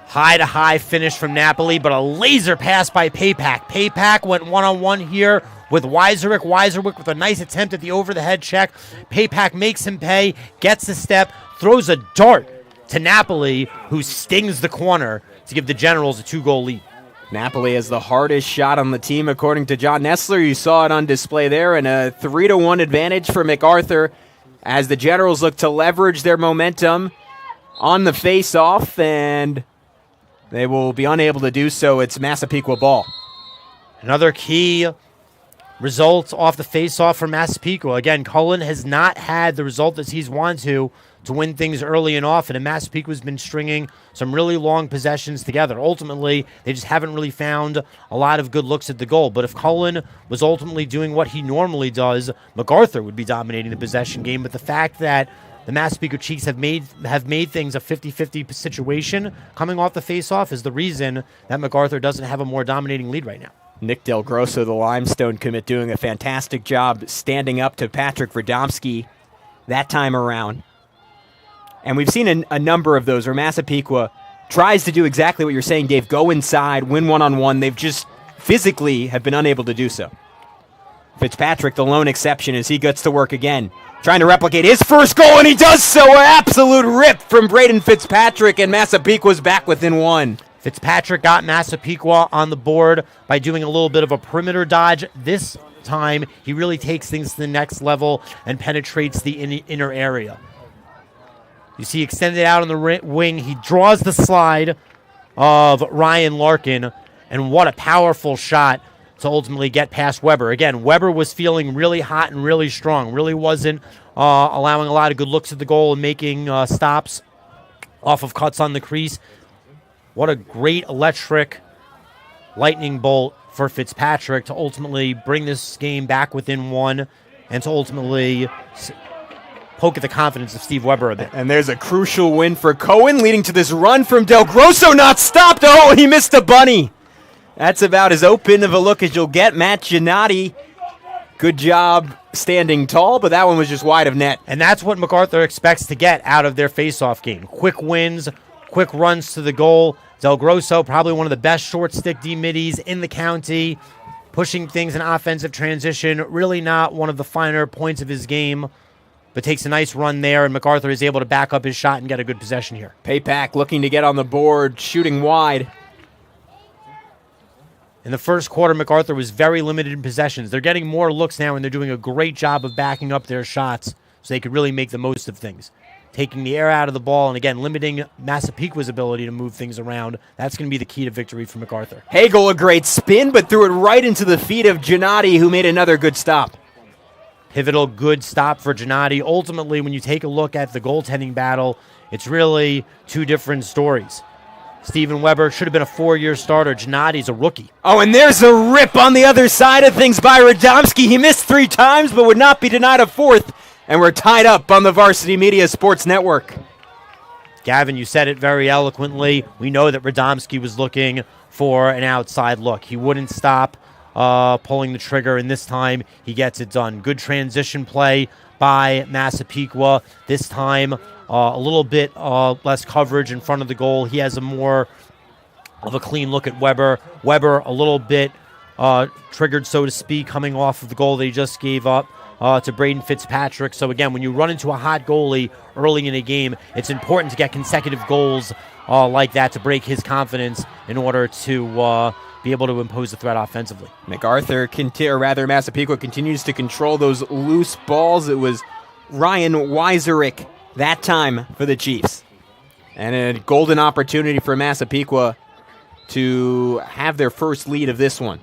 Speaker 3: High-to-high finish from Napoli, but a laser pass by Paypack. Paypack went one-on-one here with Weiserick. Weiserick with a nice attempt at the over-the-head check. Paypack makes him pay, gets a step, throws a dart to Napoli, who stings the corner to give the Generals a 2-goal lead.
Speaker 2: Napoli has the hardest shot on the team, according to John Nestler. You saw it on display there, and a 3-1 advantage for MacArthur as the Generals look to leverage their momentum on the face-off, and they will be unable to do so. It's Massapequa ball.
Speaker 3: Another key result off the face-off for Massapequa. Again, Cullen has not had the result that he's wanted to win things early and often, and Massapequa's been stringing some really long possessions together. Ultimately, they just haven't really found a lot of good looks at the goal. But if Cullen was ultimately doing what he normally does, MacArthur would be dominating the possession game. But the fact that the Massapequa Cheeks have made things a 50-50 situation coming off the face-off is the reason that MacArthur doesn't have a more dominating lead right now.
Speaker 2: Nick Del Grosso, the Limestone commit, doing a fantastic job standing up to Patrick Radomski that time around. And we've seen a number of those where Massapequa tries to do exactly what you're saying, Dave, go inside, win one-on-one. They've just physically have been unable to do so. Fitzpatrick, the lone exception, as he gets to work again, trying to replicate his first goal, and he does so. An absolute rip from Braden Fitzpatrick, and Massapequa's back within one.
Speaker 3: Fitzpatrick got Massapequa on the board by doing a little bit of a perimeter dodge. This time, he really takes things to the next level and penetrates the inner area. You see extended out on the wing. He draws the slide of Ryan Larkin, and what a powerful shot to ultimately get past Weber. Again, Weber was feeling really hot and really strong, really wasn't allowing a lot of good looks at the goal and making stops off of cuts on the crease. What a great electric lightning bolt for Fitzpatrick to ultimately bring this game back within one and to ultimately poke at the confidence of Steve Weber a bit.
Speaker 2: And there's a crucial win for Cohen, leading to this run from Del Grosso, not stopped. Oh, he missed a bunny. That's about as open of a look as you'll get. Matt Giannotti, good job standing tall, but that one was just wide of net.
Speaker 3: And that's what MacArthur expects to get out of their face-off game. Quick wins, quick runs to the goal. Del Grosso, probably one of the best short stick D-middies in the county, pushing things in offensive transition. Really not one of the finer points of his game, but takes a nice run there, and MacArthur is able to back up his shot and get a good possession here.
Speaker 2: Paypack looking to get on the board, shooting wide.
Speaker 3: In the first quarter, MacArthur was very limited in possessions. They're getting more looks now, and they're doing a great job of backing up their shots so they could really make the most of things. Taking the air out of the ball and, again, limiting Massapequa's ability to move things around. That's going to be the key to victory for MacArthur.
Speaker 2: Hagel, a great spin, but threw it right into the feet of Giannotti, who made another good stop.
Speaker 3: Pivotal, good stop for Giannotti. Ultimately, when you take a look at the goaltending battle, it's really two different stories. Steven Weber should have been a 4-year starter. Giannotti's a rookie.
Speaker 2: Oh, and there's a rip on the other side of things by Radomski. He missed 3 times, but would not be denied a 4th. And we're tied up on the Varsity Media Sports Network.
Speaker 3: Gavin, you said it very eloquently. We know that Radomski was looking for an outside look. He wouldn't stop pulling the trigger, and this time he gets it done. Good transition play by Massapequa. This time a little bit less coverage in front of the goal. He has a more of a clean look at Weber. Weber a little bit triggered, so to speak, coming off of the goal that he just gave up to Braden Fitzpatrick. So again, when you run into a hot goalie early in a game, it's important to get consecutive goals like that to break his confidence in order to be able to impose the threat offensively.
Speaker 2: MacArthur, Massapequa continues to control those loose balls. It was Ryan Weiserick that time for the Chiefs. And a golden opportunity for Massapequa to have their first lead of this one.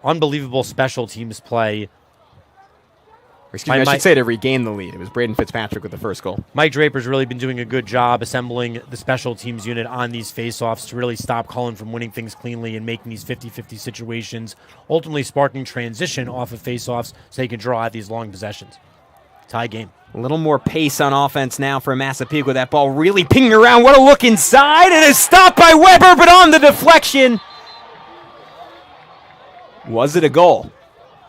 Speaker 3: Unbelievable special teams play.
Speaker 2: Excuse me, I should say to regain the lead. It was Braden Fitzpatrick with the first goal.
Speaker 3: Mike Draper's really been doing a good job assembling the special teams unit on these faceoffs to really stop Cullen from winning things cleanly and making these 50-50 situations, ultimately sparking transition off of faceoffs so they can draw out these long possessions. Tie game.
Speaker 2: A little more pace on offense now for Massapequa. That ball really pinging around. What a look inside, and a stop by Weber, but on the deflection. Was it a goal?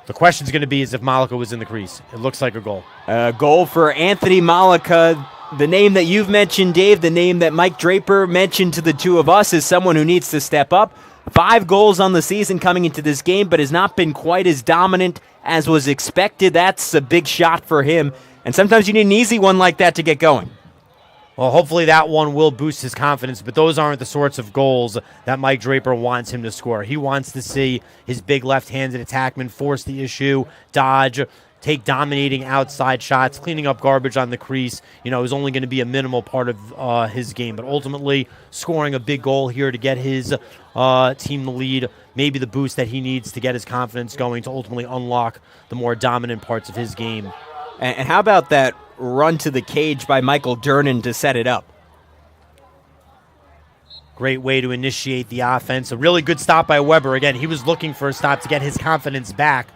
Speaker 3: The question's going to be is if Malika was in the crease. It looks like a goal.
Speaker 2: A goal for Anthony Malika. The name that you've mentioned, Dave, the name that Mike Draper mentioned to the two of us is someone who needs to step up. 5 goals on the season coming into this game, but has not been quite as dominant as was expected. That's a big shot for him. And sometimes you need an easy one like that to get going.
Speaker 3: Well, hopefully that one will boost his confidence, but those aren't the sorts of goals that Mike Draper wants him to score. He wants to see his big left-handed attackman force the issue, dodge, take dominating outside shots, cleaning up garbage on the crease. You know, is only going to be a minimal part of his game, but ultimately scoring a big goal here to get his team the lead, maybe the boost that he needs to get his confidence going to ultimately unlock the more dominant parts of his game.
Speaker 2: And how about that run to the cage by Michael Durnan to set it up?
Speaker 3: Great way to initiate the offense. A really good stop by Weber. Again, he was looking for a stop to get his confidence back,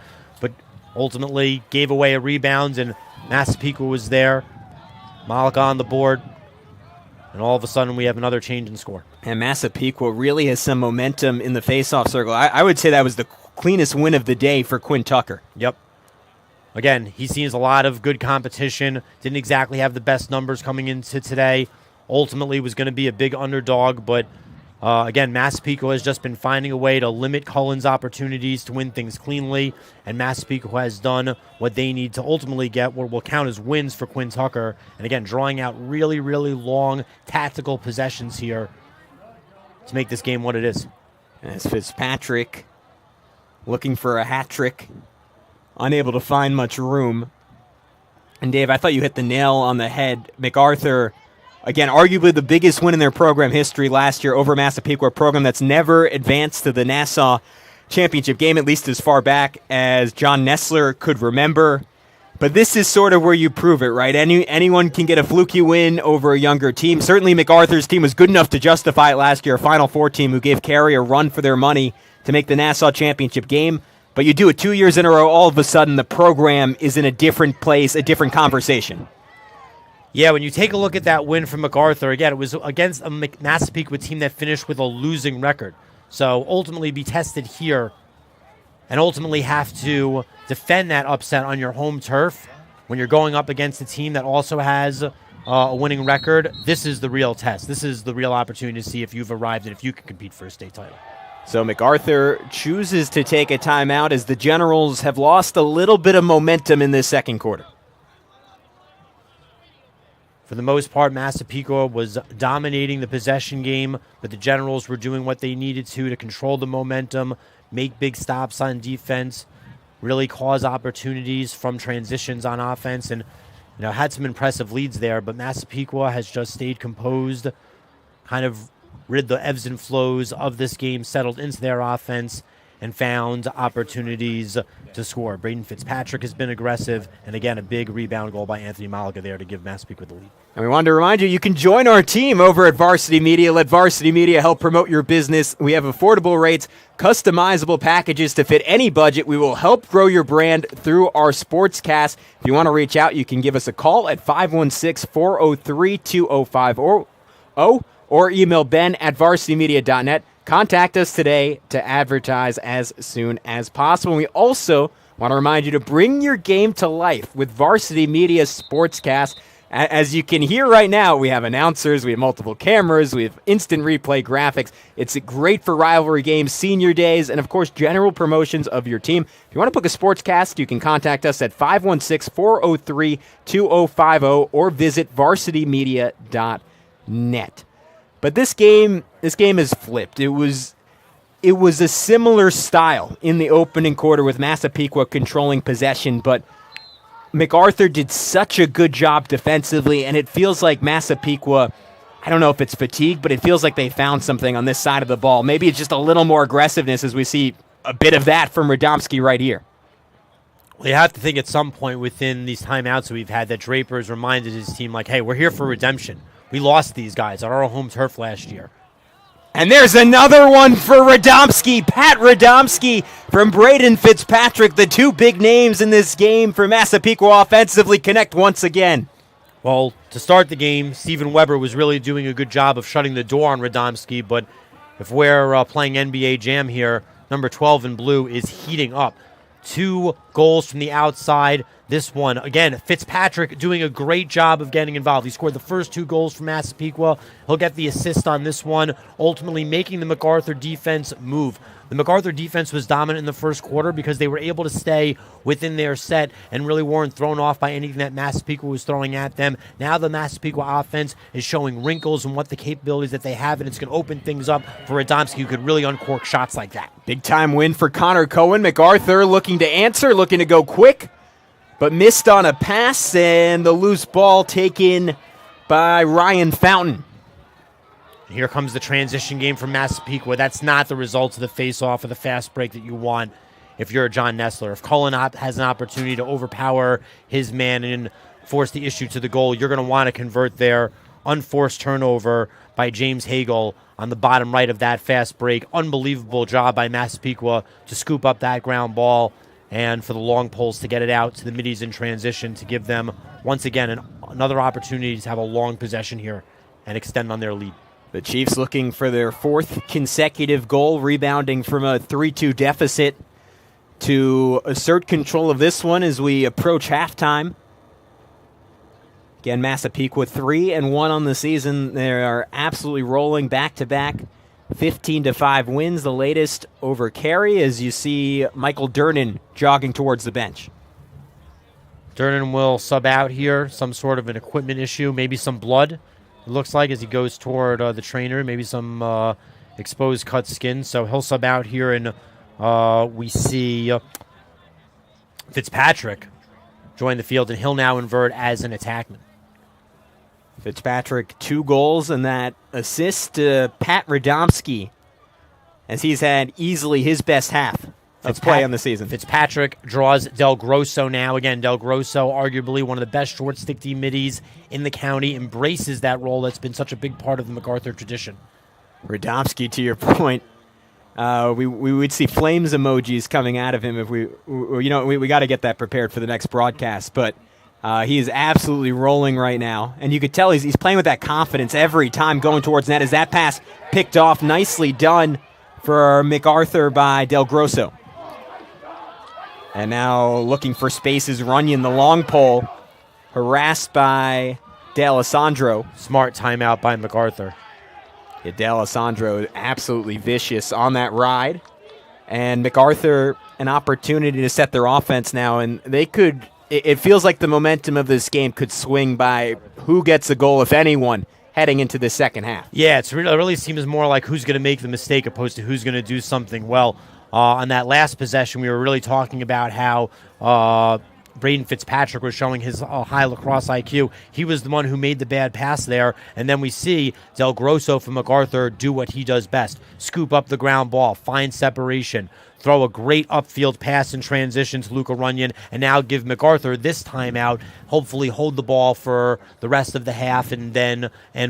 Speaker 3: but ultimately gave away a rebound, and Massapequa was there. Malika on the board, and all of a sudden we have another change in score.
Speaker 2: And Massapequa really has some momentum in the faceoff circle. I would say that was the cleanest win of the day for Quinn Tucker.
Speaker 3: Yep. Again, he sees a lot of good competition. Didn't exactly have the best numbers coming into today. Ultimately was going to be a big underdog, but again, Massapequa has just been finding a way to limit Cullen's opportunities to win things cleanly, and Massapequa has done what they need to ultimately get what will count as wins for Quinn Tucker. And again, drawing out really, really long tactical possessions here to make this game what it is.
Speaker 2: As Fitzpatrick looking for a hat trick. Unable to find much room. And Dave, I thought you hit the nail on the head. MacArthur, again, arguably the biggest win in their program history last year over Massapequa, a program that's never advanced to the Nassau championship game, at least as far back as John Nessler could remember. But this is sort of where you prove it, right? Anyone can get a fluky win over a younger team. Certainly MacArthur's team was good enough to justify it last year, a Final Four team who gave Carey a run for their money to make the Nassau Championship game. But you do it 2 years in a row, all of a sudden the program is in a different place, a different conversation.
Speaker 3: Yeah, when you take a look at that win from MacArthur, again, it was against a Massapequa team that finished with a losing record. So ultimately be tested here and ultimately have to defend that upset on your home turf when you're going up against a team that also has a winning record. This is the real test. This is the real opportunity to see if you've arrived and if you can compete for a state title.
Speaker 2: So MacArthur chooses to take a timeout as the Generals have lost a little bit of momentum in this second quarter.
Speaker 3: For the most part, Massapequa was dominating the possession game, but the Generals were doing what they needed to control the momentum, make big stops on defense, really cause opportunities from transitions on offense, and had some impressive leads there. But Massapequa has just stayed composed, kind of rid the ebbs and flows of this game, settled into their offense, and found opportunities to score. Braden Fitzpatrick has been aggressive, and again, a big rebound goal by Anthony Malaga there to give Massapequa the lead.
Speaker 2: And we wanted to remind you, you can join our team over at Varsity Media. Let Varsity Media help promote your business. We have affordable rates, customizable packages to fit any budget. We will help grow your brand through our SPORTSCAST. If you want to reach out, you can give us a call at 516-403-2050 or email ben@varsitymedia.net. Contact us today to advertise as soon as possible. We also want to remind you to bring your game to life with Varsity Media Sportscast. As you can hear right now, we have announcers, we have multiple cameras, we have instant replay graphics. It's great for rivalry games, senior days, and of course, general promotions of your team. If you want to book a sportscast, you can contact us at 516-403-2050 or visit varsitymedia.net. But this game is flipped. It was a similar style in the opening quarter with Massapequa controlling possession, but MacArthur did such a good job defensively, and it feels like Massapequa, I don't know if it's fatigue, but it feels like they found something on this side of the ball. Maybe it's just a little more aggressiveness as we see a bit of that from Radomski right here.
Speaker 3: Well, you have to think at some point within these timeouts that we've had that Draper's reminded his team, like, hey, we're here for redemption. We lost these guys on our home turf last year.
Speaker 2: And there's another one for Radomski. Pat Radomski from Braden Fitzpatrick. The two big names in this game for Massapequa offensively connect once again.
Speaker 3: Well, to start the game, Steven Weber was really doing a good job of shutting the door on Radomski, but if we're playing NBA Jam here, number 12 in blue is heating up. 2 goals from the outside. This one, again, Fitzpatrick doing a great job of getting involved. He scored the first 2 goals for Massapequa. He'll get the assist on this one, ultimately making the MacArthur defense move. The MacArthur defense was dominant in the first quarter because they were able to stay within their set and really weren't thrown off by anything that Massapequa was throwing at them. Now the Massapequa offense is showing wrinkles and what the capabilities that they have, and it's going to open things up for Radomski, who could really uncork shots like that.
Speaker 2: Big-time win for Connor Cohen. MacArthur looking to answer, looking to go quick, but missed on a pass, and the loose ball taken by Ryan Fountain.
Speaker 3: Here comes the transition game from Massapequa. That's not the result of the face-off or the fast break that you want if you're a John Nestler. If Cullen has an opportunity to overpower his man and force the issue to the goal, you're going to want to convert there. Unforced turnover by James Hagel on the bottom right of that fast break. Unbelievable job by Massapequa to scoop up that ground ball and for the long poles to get it out to the middies in transition to give them, once again, another opportunity to have a long possession here and extend on their lead.
Speaker 2: The Chiefs looking for their 4th consecutive goal, rebounding from a 3-2 deficit to assert control of this one as we approach halftime. Again, Massapequa 3-1 on the season. They are absolutely rolling back-to-back. 15-5 wins, the latest over Carey, as you see Michael Durnan jogging towards the bench.
Speaker 3: Durnan will sub out here, some sort of an equipment issue, maybe some blood. It looks like as he goes toward the trainer, maybe some exposed cut skin. So he'll sub out here, and we see Fitzpatrick join the field, and he'll now invert as an attackman.
Speaker 2: Fitzpatrick, 2 goals, and that assist to Pat Radomski, as he's had easily his best half of play on the season.
Speaker 3: Fitzpatrick draws Del Grosso now. Again, Del Grosso, arguably one of the best short stick D middies in the county, embraces that role that's been such a big part of the MacArthur tradition.
Speaker 2: Radomski, to your point, we would see flames emojis coming out of him if we got to get that prepared for the next broadcast. But he is absolutely rolling right now, and you could tell he's playing with that confidence every time going towards net. As that pass picked off, nicely done for MacArthur by Del Grosso. And now looking for spaces, Runyon, the long pole, harassed by D'Alessandro.
Speaker 3: Smart timeout by MacArthur.
Speaker 2: Yeah, D'Alessandro absolutely vicious on that ride. And MacArthur, an opportunity to set their offense now, and they could, it feels like the momentum of this game could swing by who gets a goal, if anyone, heading into the second half.
Speaker 3: Yeah, it really seems more like who's going to make the mistake opposed to who's going to do something well. On that last possession, we were really talking about how Braden Fitzpatrick was showing his high lacrosse IQ. He was the one who made the bad pass there, and then we see Del Grosso from MacArthur do what he does best. Scoop up the ground ball, find separation, throw a great upfield pass in transition to Luca Runyon, and now give MacArthur this timeout, hopefully hold the ball for the rest of the half and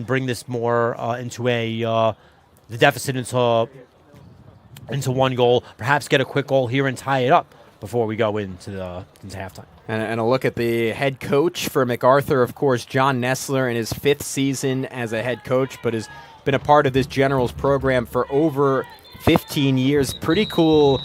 Speaker 3: bring this more into the deficit into one goal, perhaps get a quick goal here and tie it up before we go into halftime.
Speaker 2: And a look at the head coach for MacArthur, of course, John Nessler, in his 5th season as a head coach, but has been a part of this Generals program for over 15 years. Pretty cool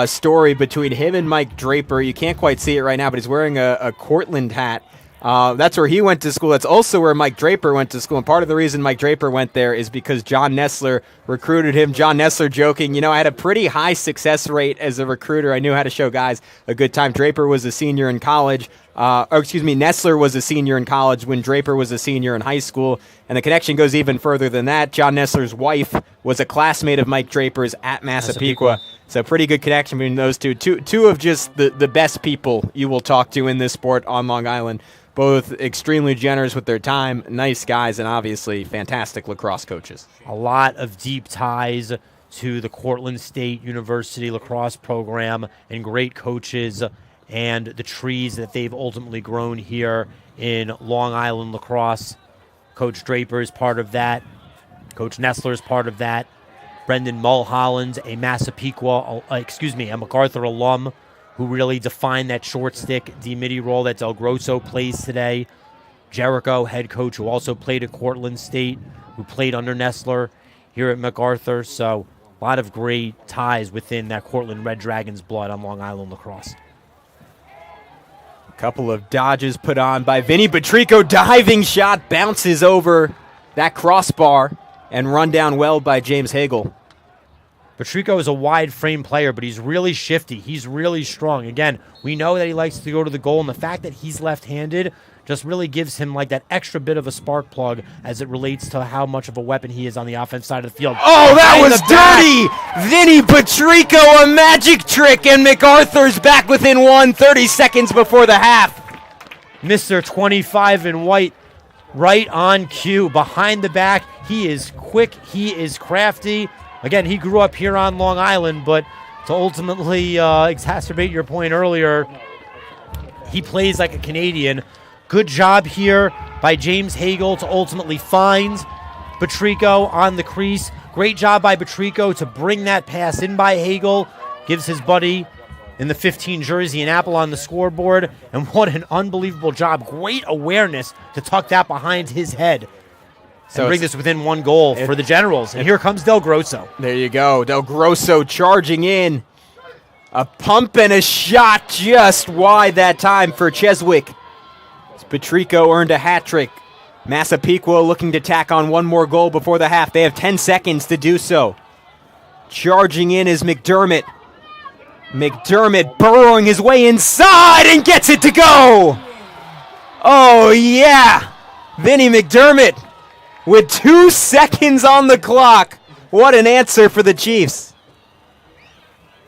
Speaker 2: story between him and Mike Draper. You can't quite see it right now, but he's wearing a Cortland hat. That's where he went to school. That's also where Mike Draper went to school. And part of the reason Mike Draper went there is because John Nessler recruited him. John Nessler joking, I had a pretty high success rate as a recruiter. I knew how to show guys a good time. Draper was a senior in college. Nessler was a senior in college when Draper was a senior in high school. And the connection goes even further than that. John Nessler's wife was a classmate of Mike Draper's at Massapequa. So pretty good connection between those two. Two of just the best people you will talk to in this sport on Long Island. Both extremely generous with their time, nice guys, and obviously fantastic lacrosse coaches.
Speaker 3: A lot of deep ties to the Cortland State University lacrosse program and great coaches and the trees that they've ultimately grown here in Long Island lacrosse. Coach Draper is part of that. Coach Nessler is part of that. Brendan Mulholland, a MacArthur alum, who really defined that short stick D-midi role that Del Grosso plays today. Jericho, head coach, who also played at Cortland State, who played under Nessler here at MacArthur. So a lot of great ties within that Cortland Red Dragons blood on Long Island lacrosse.
Speaker 2: A couple of dodges put on by Vinny Patrico. Diving shot bounces over that crossbar and run down well by James Hagel.
Speaker 3: Patrico is a wide frame player, but he's really shifty. He's really strong. Again, we know that he likes to go to the goal, and the fact that he's left-handed just really gives him like that extra bit of a spark plug as it relates to how much of a weapon he is on the offensive side of the field.
Speaker 2: Oh, that was dirty! Vinny Patrico, a magic trick, and MacArthur's back within 30 seconds before the half.
Speaker 3: Mr. 25 in white, right on cue, behind the back. He is quick. He is crafty. Again, he grew up here on Long Island, but to ultimately exacerbate your point earlier, he plays like a Canadian. Good job here by James Hagel to ultimately find Patrico on the crease. Great job by Patrico to bring that pass in by Hagel. Gives his buddy in the 15 jersey an apple on the scoreboard. And what an unbelievable job. Great awareness to tuck that behind his head. So bring this within one goal for the Generals. And here comes Del Grosso.
Speaker 2: There you go. Del Grosso charging in. A pump and a shot just wide that time for Cheswick. Patrico earned a hat trick. Massapequa looking to tack on one more goal before the half. They have 10 seconds to do so. Charging in is McDermott. McDermott burrowing his way inside and gets it to go. Oh, yeah. Vinny McDermott with 2 seconds on the clock. What an answer for the Chiefs.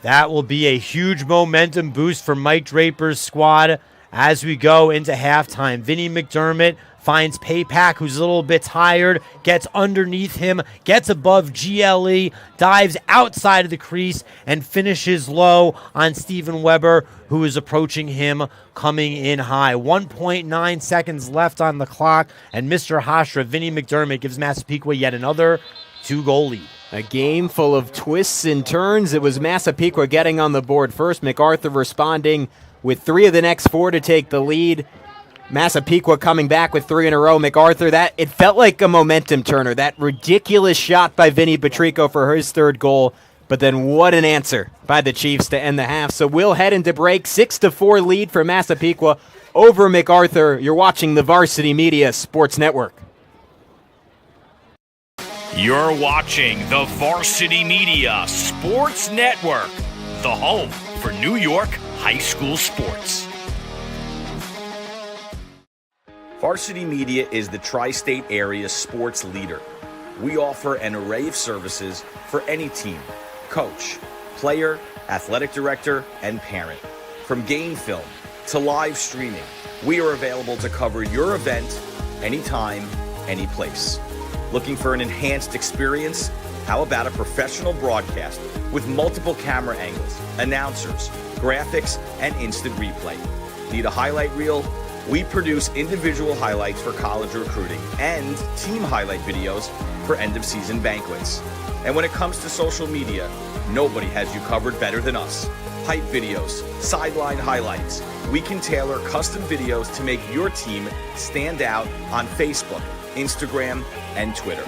Speaker 3: That will be a huge momentum boost for Mike Draper's squad as we go into halftime. Vinny McDermott finds Paypack, who's a little bit tired, gets underneath him, gets above GLE, dives outside of the crease, and finishes low on Steven Weber, who is approaching him, coming in high. 1.9 seconds left on the clock, and Mr. Hofstra, Vinny McDermott, gives Massapequa yet another 2-goal lead.
Speaker 2: A game full of twists and turns. It was Massapequa getting on the board first, MacArthur responding with 3 of the next 4 to take the lead. Massapequa coming back with 3 in a row. MacArthur, it felt like a momentum turner. That ridiculous shot by Vinny Patrico for his 3rd goal. But then what an answer by the Chiefs to end the half. So we'll head into break. 6-4 lead for Massapequa over MacArthur. You're watching the Varsity Media Sports Network.
Speaker 4: You're watching the Varsity Media Sports Network, the home for New York high school sports. Varsity Media is the tri-state area sports leader. We offer an array of services for any team, coach, player, athletic director, and parent. From game film to live streaming, we are available to cover your event anytime, any place. Looking for an enhanced experience? How about a professional broadcast with multiple camera angles, announcers, graphics, and instant replay? Need a highlight reel? We produce individual highlights for college recruiting and team highlight videos for end-of-season banquets. And when it comes to social media, nobody has you covered better than us. Hype videos, sideline highlights. We can tailor custom videos to make your team stand out on Facebook, Instagram, and Twitter.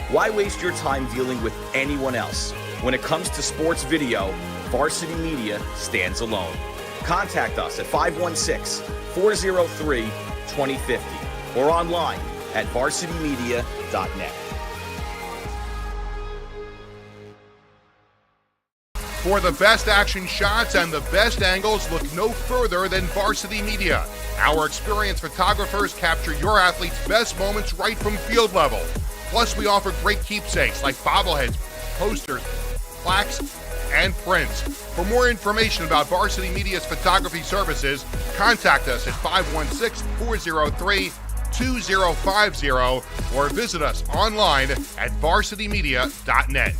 Speaker 4: Why waste your time dealing with anyone else? When it comes to sports video, Varsity Media stands alone. Contact us at 516-403-2050 or online at varsitymedia.net.
Speaker 5: For the best action shots and the best angles, look no further than Varsity Media. Our experienced photographers capture your athletes' best moments right from field level. Plus, we offer great keepsakes like bobbleheads, posters, plaques, and prints. For more information about Varsity Media's photography services, contact us at 516-403-2050 or visit us online at varsitymedia.net.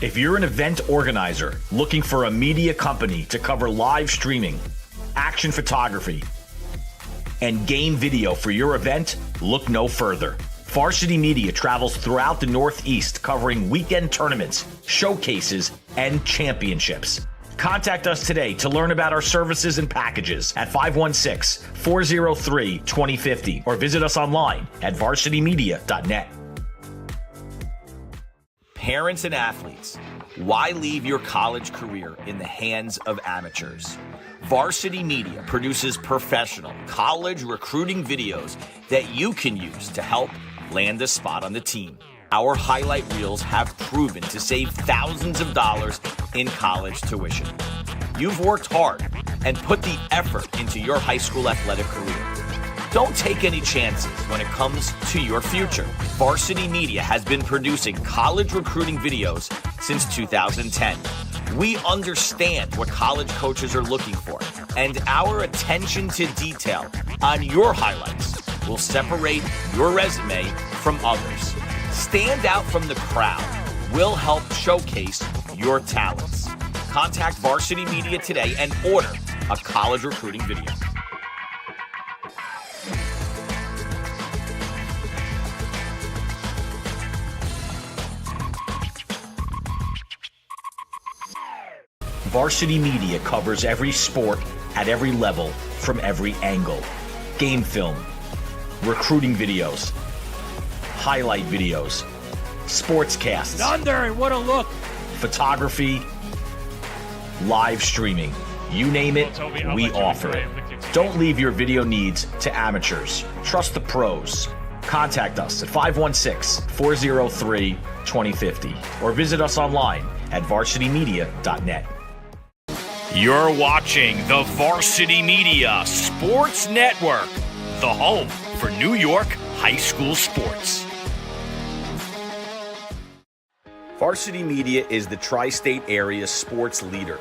Speaker 4: If you're an event organizer looking for a media company to cover live streaming, action photography, and game video for your event, look no further. Varsity Media travels throughout the Northeast covering weekend tournaments, showcases, and championships. Contact us today to learn about our services and packages at 516-403-2050 or visit us online at varsitymedia.net. Parents and athletes, why leave your college career in the hands of amateurs? Varsity Media produces professional college recruiting videos that you can use to help land a spot on the team. Our highlight reels have proven to save thousands of dollars in college tuition. You've worked hard and put the effort into your high school athletic career. Don't take any chances when it comes to your future. Varsity Media has been producing college recruiting videos since 2010. We understand what college coaches are looking for, and our attention to detail on your highlights will separate your resume from others. Stand out from the crowd. We'll help showcase your talents. Contact Varsity Media today and order a college recruiting video. Varsity Media covers every sport at every level from every angle. Game film, recruiting videos, highlight videos, SPORTSCAST,
Speaker 1: Under, and what a look.
Speaker 4: photography, live streaming. You name it, we offer it. Don't leave your video needs to amateurs. Trust the pros. Contact us at 516-403-2050 or visit us online at varsitymedia.net. You're watching the Varsity Media Sports Network, the home for New York high school sports. Varsity Media is the tri-state area sports leader.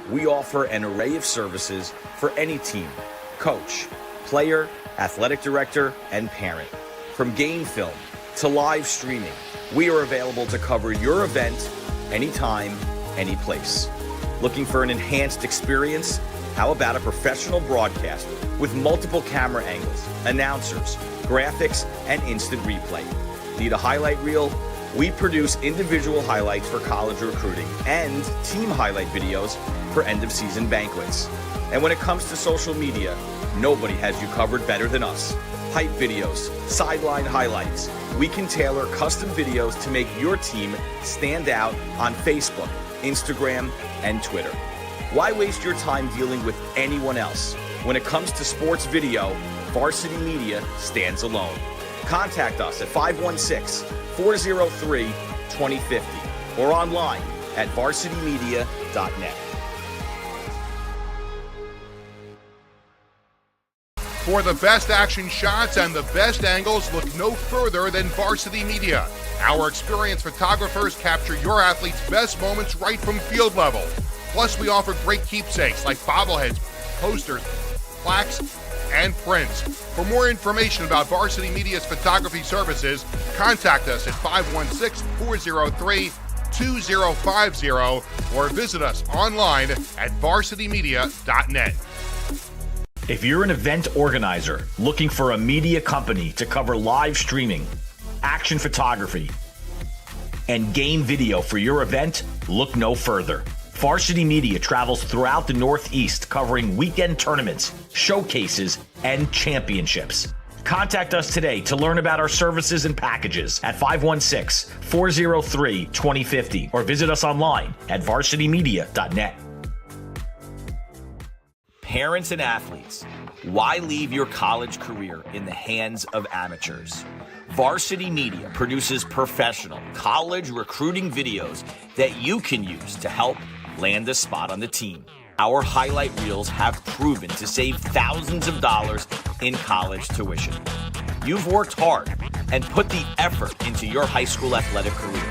Speaker 4: we offer an array of services for any team, coach, player, athletic director, and parent. From game film to live streaming, we are available to cover your event anytime, any place. Looking for an enhanced experience? How about a professional broadcast with multiple camera angles, announcers, graphics, and instant replay? Need a highlight reel? We produce individual highlights for college recruiting and team highlight videos for end-of-season banquets. And when it comes to social media, nobody has you covered better than us. Hype videos, sideline highlights. We can tailor custom videos to make your team stand out on Facebook, Instagram, and Twitter. Why waste your time dealing with anyone else? When it comes to sports video, Varsity Media stands alone. Contact us at 516-403-2050 or online at varsitymedia.net.
Speaker 5: For the best action shots and the best angles, look no further than Varsity Media. Our experienced photographers capture your athletes' best moments right from field level. Plus, we offer great keepsakes like bobbleheads, posters, plaques, and prints. For more information about Varsity Media's photography services, contact us at 516-403-2050 or visit us online at varsitymedia.net.
Speaker 4: If you're an event organizer looking for a media company to cover live streaming, action photography, and game video for your event, look no further. Varsity Media travels throughout the Northeast covering weekend tournaments, showcases, and championships. Contact us today to learn about our services and packages at 516-403-2050 or visit us online at varsitymedia.net. Parents and athletes, why leave your college career in the hands of amateurs? Varsity Media produces professional college recruiting videos that you can use to help land a spot on the team. Our highlight reels have proven to save thousands of dollars in college tuition. You've worked hard and put the effort into your high school athletic career.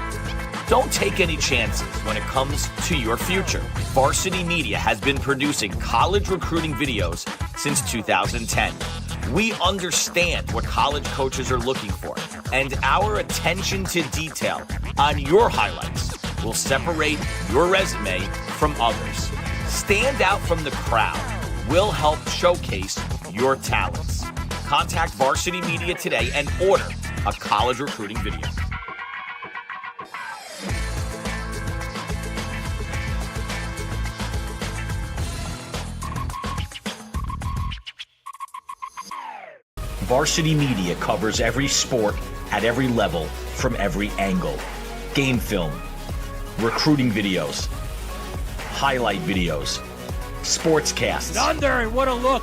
Speaker 4: Don't take any chances when it comes to your future. Varsity Media has been producing college recruiting videos since 2010. We understand what college coaches are looking for, and our attention to detail on your highlights will separate your resume from others. Stand out from the crowd. We'll help showcase your talents. Contact Varsity Media today and order a college recruiting video. Varsity Media covers every sport at every level from every angle. Game film, recruiting videos, highlight videos, SPORTSCAST,
Speaker 1: Under, and what a look.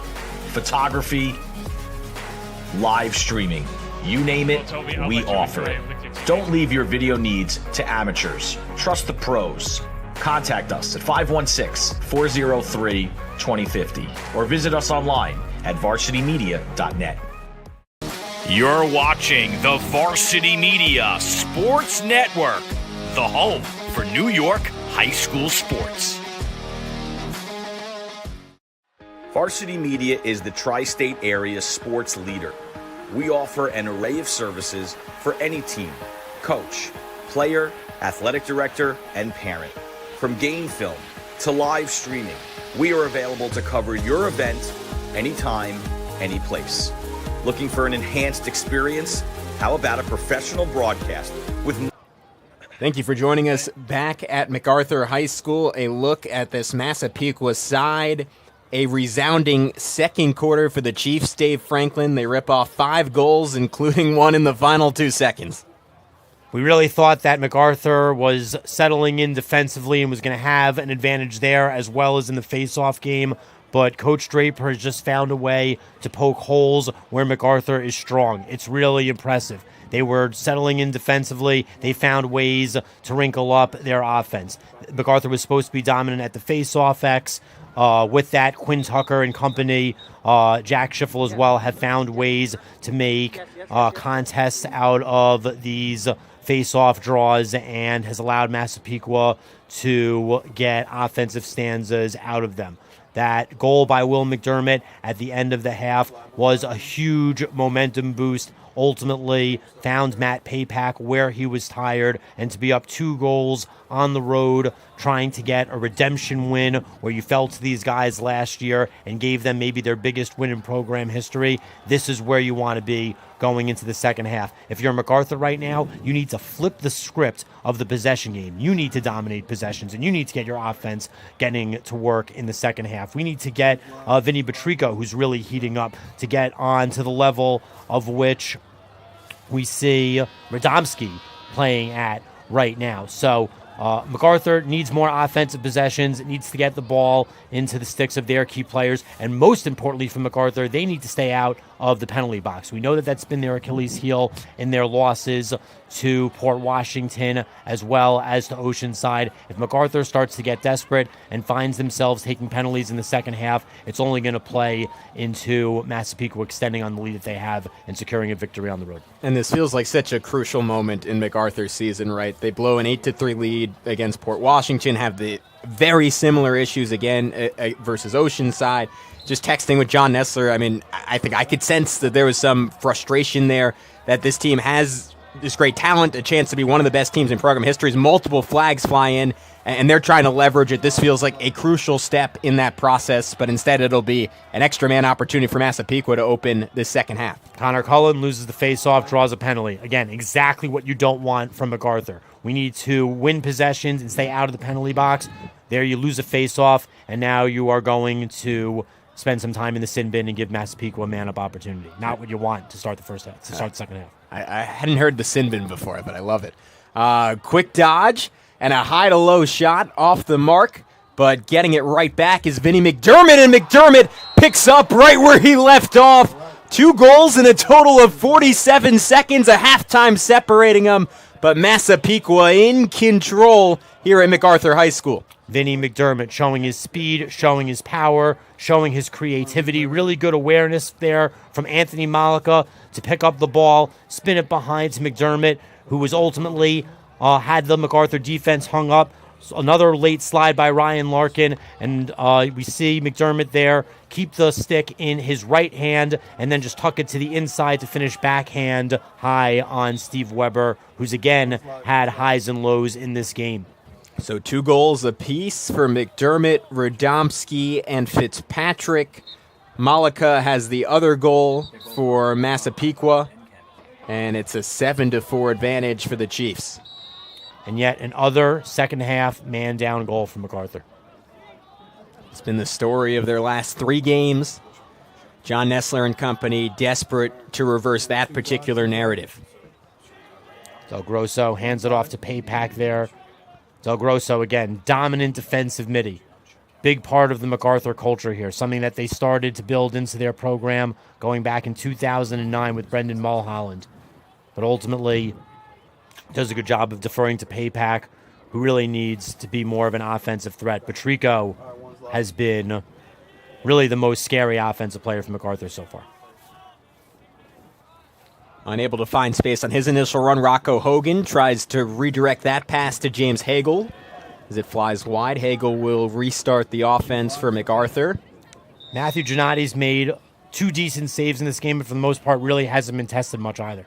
Speaker 4: photography, live streaming. You name it, we offer it. Don't leave your video needs to amateurs. Trust the pros. Contact us at 516-403-2050 or visit us online at varsitymedia.net. You're watching the Varsity Media Sports Network, the home for New York high school sports. Varsity Media is the tri-state area sports leader. We offer an array of services for any team, coach, player, athletic director, and parent. From game film to live streaming, we are available to cover your event anytime, any place. Looking for an enhanced experience? How about a professional broadcast with...
Speaker 2: Thank you for joining us back at MacArthur High School. A look at this Massapequa side. A resounding second quarter for the Chiefs, Dave Franklin. They rip off 5 goals, including one in the final 2 seconds.
Speaker 3: We really thought that MacArthur was settling in defensively and was going to have an advantage there as well as in the face-off game. But Coach Draper has just found a way to poke holes where MacArthur is strong. It's really impressive. They were settling in defensively. They found ways to wrinkle up their offense. MacArthur was supposed to be dominant at the face-off X. With that, Quinn Tucker and company, Jack Schiffel as well, have found ways to make contests out of these face-off draws and has allowed Massapequa to get offensive stanzas out of them. That goal by Will McDermott at the end of the half was a huge momentum boost. Ultimately found Matt Papak where he was tired, and to be up 2 goals on the road trying to get a redemption win where you fell to these guys last year and gave them maybe their biggest win in program history, this is where you want to be going into the second half. If you're MacArthur right now, you need to flip the script of the possession game. You need to dominate possessions, and you need to get your offense getting to work in the second half. We need to get Vinny Batrico, who's really heating up, to get on to the level of which we see Radomski playing at right now. So MacArthur needs more offensive possessions, needs to get the ball into the sticks of their key players, and most importantly for MacArthur, they need to stay out of the penalty box. We know that that's been their Achilles heel in their losses to Port Washington as well as to Oceanside. If MacArthur starts to get desperate and finds themselves taking penalties in the second half, it's only going to play into Massapequa extending on the lead that they have and securing a victory on the road.
Speaker 2: And this feels like such a crucial moment in MacArthur's season, right? They blow an 8-3 lead against Port Washington, have the very similar issues again versus Oceanside. Just texting with John Nessler, I mean, I think I could sense that there was some frustration there, that this team has this great talent, a chance to be one of the best teams in program history. Multiple flags fly in, and they're trying to leverage it. This feels like a crucial step in that process, but instead it'll be an extra man opportunity for Massapequa to open this second half.
Speaker 3: Connor Cullen loses the face-off, draws a penalty. Again, exactly what you don't want from MacArthur. We need to win possessions and stay out of the penalty box. There you lose a face-off, and now you are going to spend some time in the sin bin and give Massapequa a man-up opportunity. Not what you want to start the first half, to start the second half.
Speaker 2: I hadn't heard the sin bin before, but I love it. Quick dodge and a high-to-low shot off the mark, but getting it right back is Vinny McDermott, and McDermott picks up right where he left off. 2 goals in a total of 47 seconds, a halftime separating them, but Massapequa in control here at MacArthur High School.
Speaker 3: Vinny McDermott showing his speed, showing his power, showing his creativity. Really good awareness there from Anthony Malika to pick up the ball, spin it behind to McDermott, who was ultimately had the MacArthur defense hung up. So another late slide by Ryan Larkin, and we see McDermott there keep the stick in his right hand and then just tuck it to the inside to finish backhand high on Steve Weber, who's again had highs and lows in this game.
Speaker 2: So 2 goals apiece for McDermott, Radomski, and Fitzpatrick. Malika has the other goal for Massapequa, and it's a 7-4 advantage for the Chiefs.
Speaker 3: And yet another second half man down goal for MacArthur.
Speaker 2: It's been the story of their last 3 games. John Nessler and company desperate to reverse that particular narrative.
Speaker 3: Del Grosso hands it off to Papak there. Del Grosso, again, dominant defensive midi. Big part of the MacArthur culture here, something that they started to build into their program going back in 2009 with Brendan Mulholland. But ultimately does a good job of deferring to Papak, who really needs to be more of an offensive threat. Batrico has been really the most scary offensive player for MacArthur so far.
Speaker 2: Unable to find space on his initial run, Rocco Hogan tries to redirect that pass to James Hagel. As it flies wide, Hagel will restart the offense for MacArthur.
Speaker 3: Matthew Giannotti's made 2 decent saves in this game, but for the most part really hasn't been tested much either.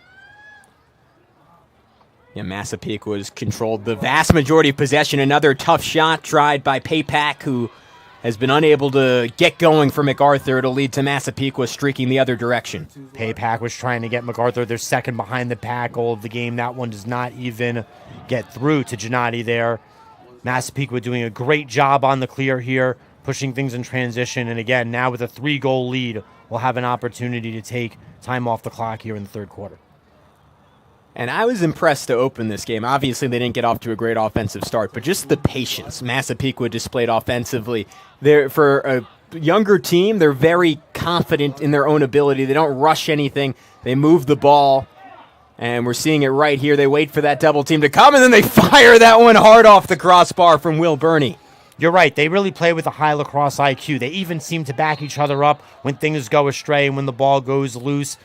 Speaker 2: Yeah, Massapequa has controlled the vast majority of possession. Another tough shot tried by Papak, who has been unable to get going for MacArthur. It'll lead to Massapequa streaking the other direction.
Speaker 3: Papak was trying to get MacArthur their second behind the pack goal of the game. That one does not even get through to Giannotti there. Massapequa doing a great job on the clear here, pushing things in transition. And again, now with a 3-goal lead, we'll have an opportunity to take time off the clock here in the third quarter.
Speaker 2: And I was impressed to open this game. Obviously, they didn't get off to a great offensive start, but just the patience Massapequa displayed offensively. For a younger team, they're very confident in their own ability. They don't rush anything. They move the ball, and we're seeing it right here. They wait for that double team to come, and then they fire that one hard off the crossbar from Will Burney.
Speaker 3: You're right. They really play with a high lacrosse IQ. They even seem to back each other up when things go astray and when the ball goes loose.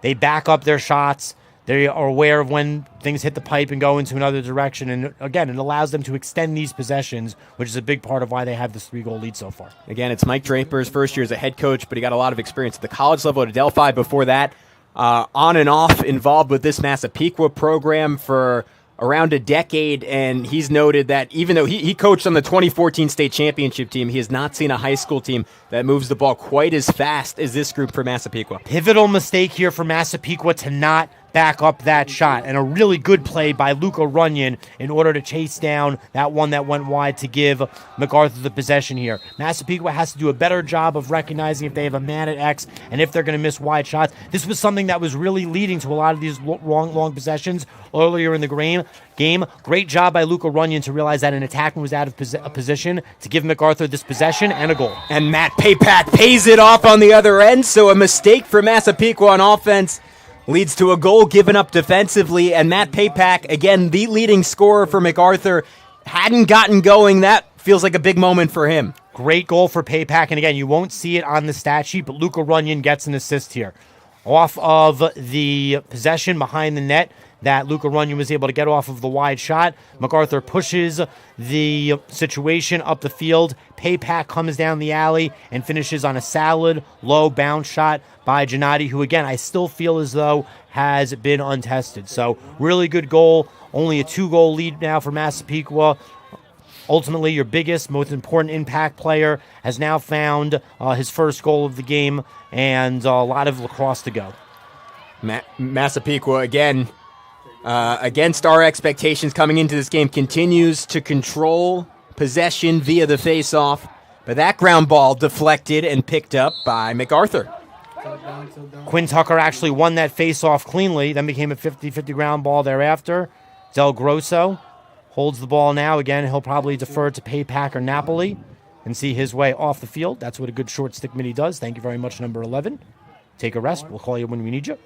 Speaker 3: They back up their shots. They are aware of when things hit the pipe and go into another direction. And again, it allows them to extend these possessions, which is a big part of why they have this 3-goal lead so far.
Speaker 2: Again, it's Mike Draper's first year as a head coach, but he got a lot of experience at the college level at Adelphi before that. On and off involved with this Massapequa program for around a decade, and he's noted that even though he coached on the 2014 state championship team, he has not seen a high school team that moves the ball quite as fast as this group for Massapequa.
Speaker 3: Pivotal mistake here for Massapequa to not back up that shot, and a really good play by Luca Runyon in order to chase down that one that went wide to give MacArthur the possession here. Massapequa has to do a better job of recognizing if they have a man at X and if they're going to miss wide shots. This was something that was really leading to a lot of these long possessions earlier in the game. Great job by Luca Runyon to realize that an attackman was out of position to give MacArthur this possession and a goal.
Speaker 2: And Matt Papak pays it off on the other end, so a mistake for Massapequa on offense leads to a goal given up defensively, and Matt Papak, again, the leading scorer for MacArthur, hadn't gotten going. That feels like a big moment for him.
Speaker 3: Great goal for Papak, and again, you won't see it on the stat sheet, but Luca Runyon gets an assist here. Off of the possession behind the net that Luca Runyon was able to get off of the wide shot, MacArthur pushes the situation up the field. Papak comes down the alley and finishes on a solid, low bounce shot by Gennady, who, again, I still feel as though has been untested. So, really good goal. Only a 2-goal lead now for Massapequa. Ultimately, your biggest, most important impact player has now found his first goal of the game, and a lot of lacrosse to go.
Speaker 2: Massapequa, again, against our expectations coming into this game, continues to control possession via the face-off, but that ground ball deflected and picked up by MacArthur.
Speaker 3: Quinn Tucker actually won that face-off cleanly, then became a 50-50 ground ball thereafter. Del Grosso holds the ball now. Again, he'll probably defer to Papak or Napoli and see his way off the field. That's what a good short stick midi does. Thank you very much, number 11. Take a rest. We'll call you when we need you.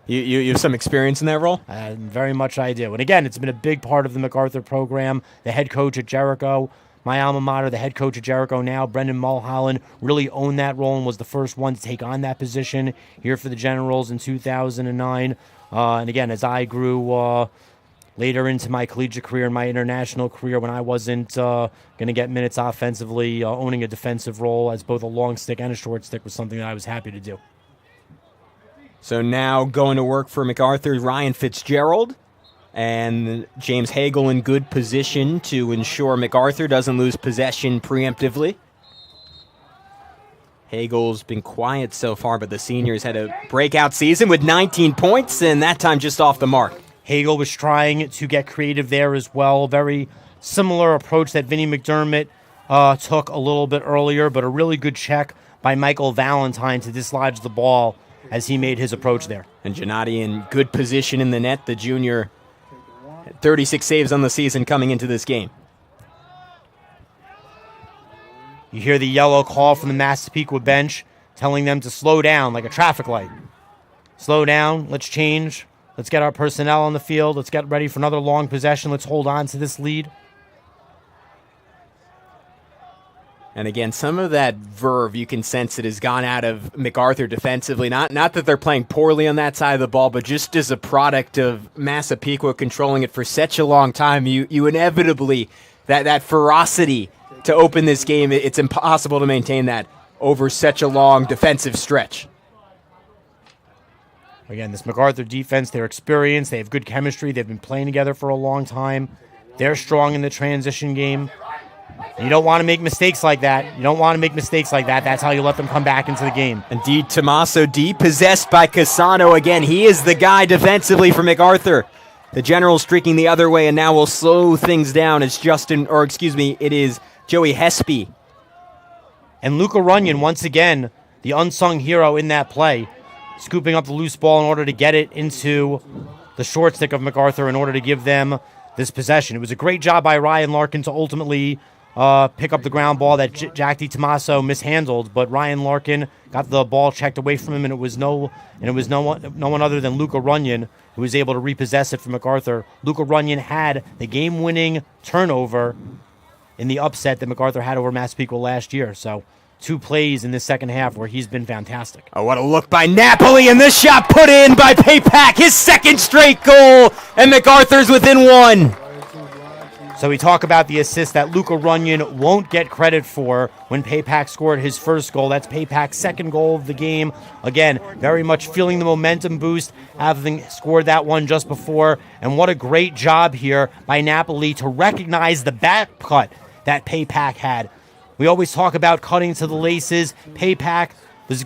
Speaker 2: You have some experience in that role?
Speaker 3: Very much I do. And again, it's been a big part of the MacArthur program. The head coach at Jericho, my alma mater, the head coach at Jericho now, Brendan Mulholland, really owned that role and was the first one to take on that position here for the Generals in 2009. And again, as I grew later into my collegiate career and my international career, when I wasn't going to get minutes offensively, owning a defensive role as both a long stick and a short stick was something that I was happy to do.
Speaker 2: So now going to work for MacArthur, Ryan Fitzgerald, and James Hagel in good position to ensure MacArthur doesn't lose possession preemptively. Hagel's been quiet so far, but the seniors had a breakout season with 19 points, and that time just off the mark.
Speaker 3: Hagel was trying to get creative there as well. Very similar approach that Vinnie McDermott took a little bit earlier, but a really good check by Michael Valentine to dislodge the ball as he made his approach there.
Speaker 2: And Gennady in good position in the net. The junior had 36 saves on the season coming into this game.
Speaker 3: You hear the yellow call from the Massapequa bench telling them to slow down like a traffic light. Slow down, let's change. Let's get our personnel on the field. Let's get ready for another long possession. Let's hold on to this lead.
Speaker 2: And again, some of that verve, you can sense it has gone out of MacArthur defensively. Not that they're playing poorly on that side of the ball, but just as a product of Massapequa controlling it for such a long time, you inevitably, that ferocity to open this game, it's impossible to maintain that over such a long defensive stretch.
Speaker 3: Again, this MacArthur defense, they're experienced, they have good chemistry, they've been playing together for a long time. They're strong in the transition game. You don't want to make mistakes like that. That's how you let them come back into the game.
Speaker 2: Indeed, Tommaso D, possessed by Casano again. He is the guy defensively for MacArthur. The General streaking the other way, and now will slow things down as it is Joey Hespy.
Speaker 3: And Luca Runyon, once again, the unsung hero in that play, scooping up the loose ball in order to get it into the short stick of MacArthur in order to give them this possession. It was a great job by Ryan Larkin to ultimately pick up the ground ball that Jack DiTommaso mishandled, but Ryan Larkin got the ball checked away from him, and it was no one other than Luca Runyon who was able to repossess it from MacArthur. Luca Runyon had the game-winning turnover in the upset that MacArthur had over Massapequa last year. So 2 plays in the second half where he's been fantastic.
Speaker 2: Oh, what a look by Napoli, and this shot put in by Paypak, his second straight goal, and MacArthur's within 1.
Speaker 3: So we talk about the assist that Luka Runyon won't get credit for when Paypak scored his first goal. That's Paypak's second goal of the game. Again, very much feeling the momentum boost, having scored that one just before. And what a great job here by Napoli to recognize the back cut that Paypak had. We always talk about cutting to the laces. Paypak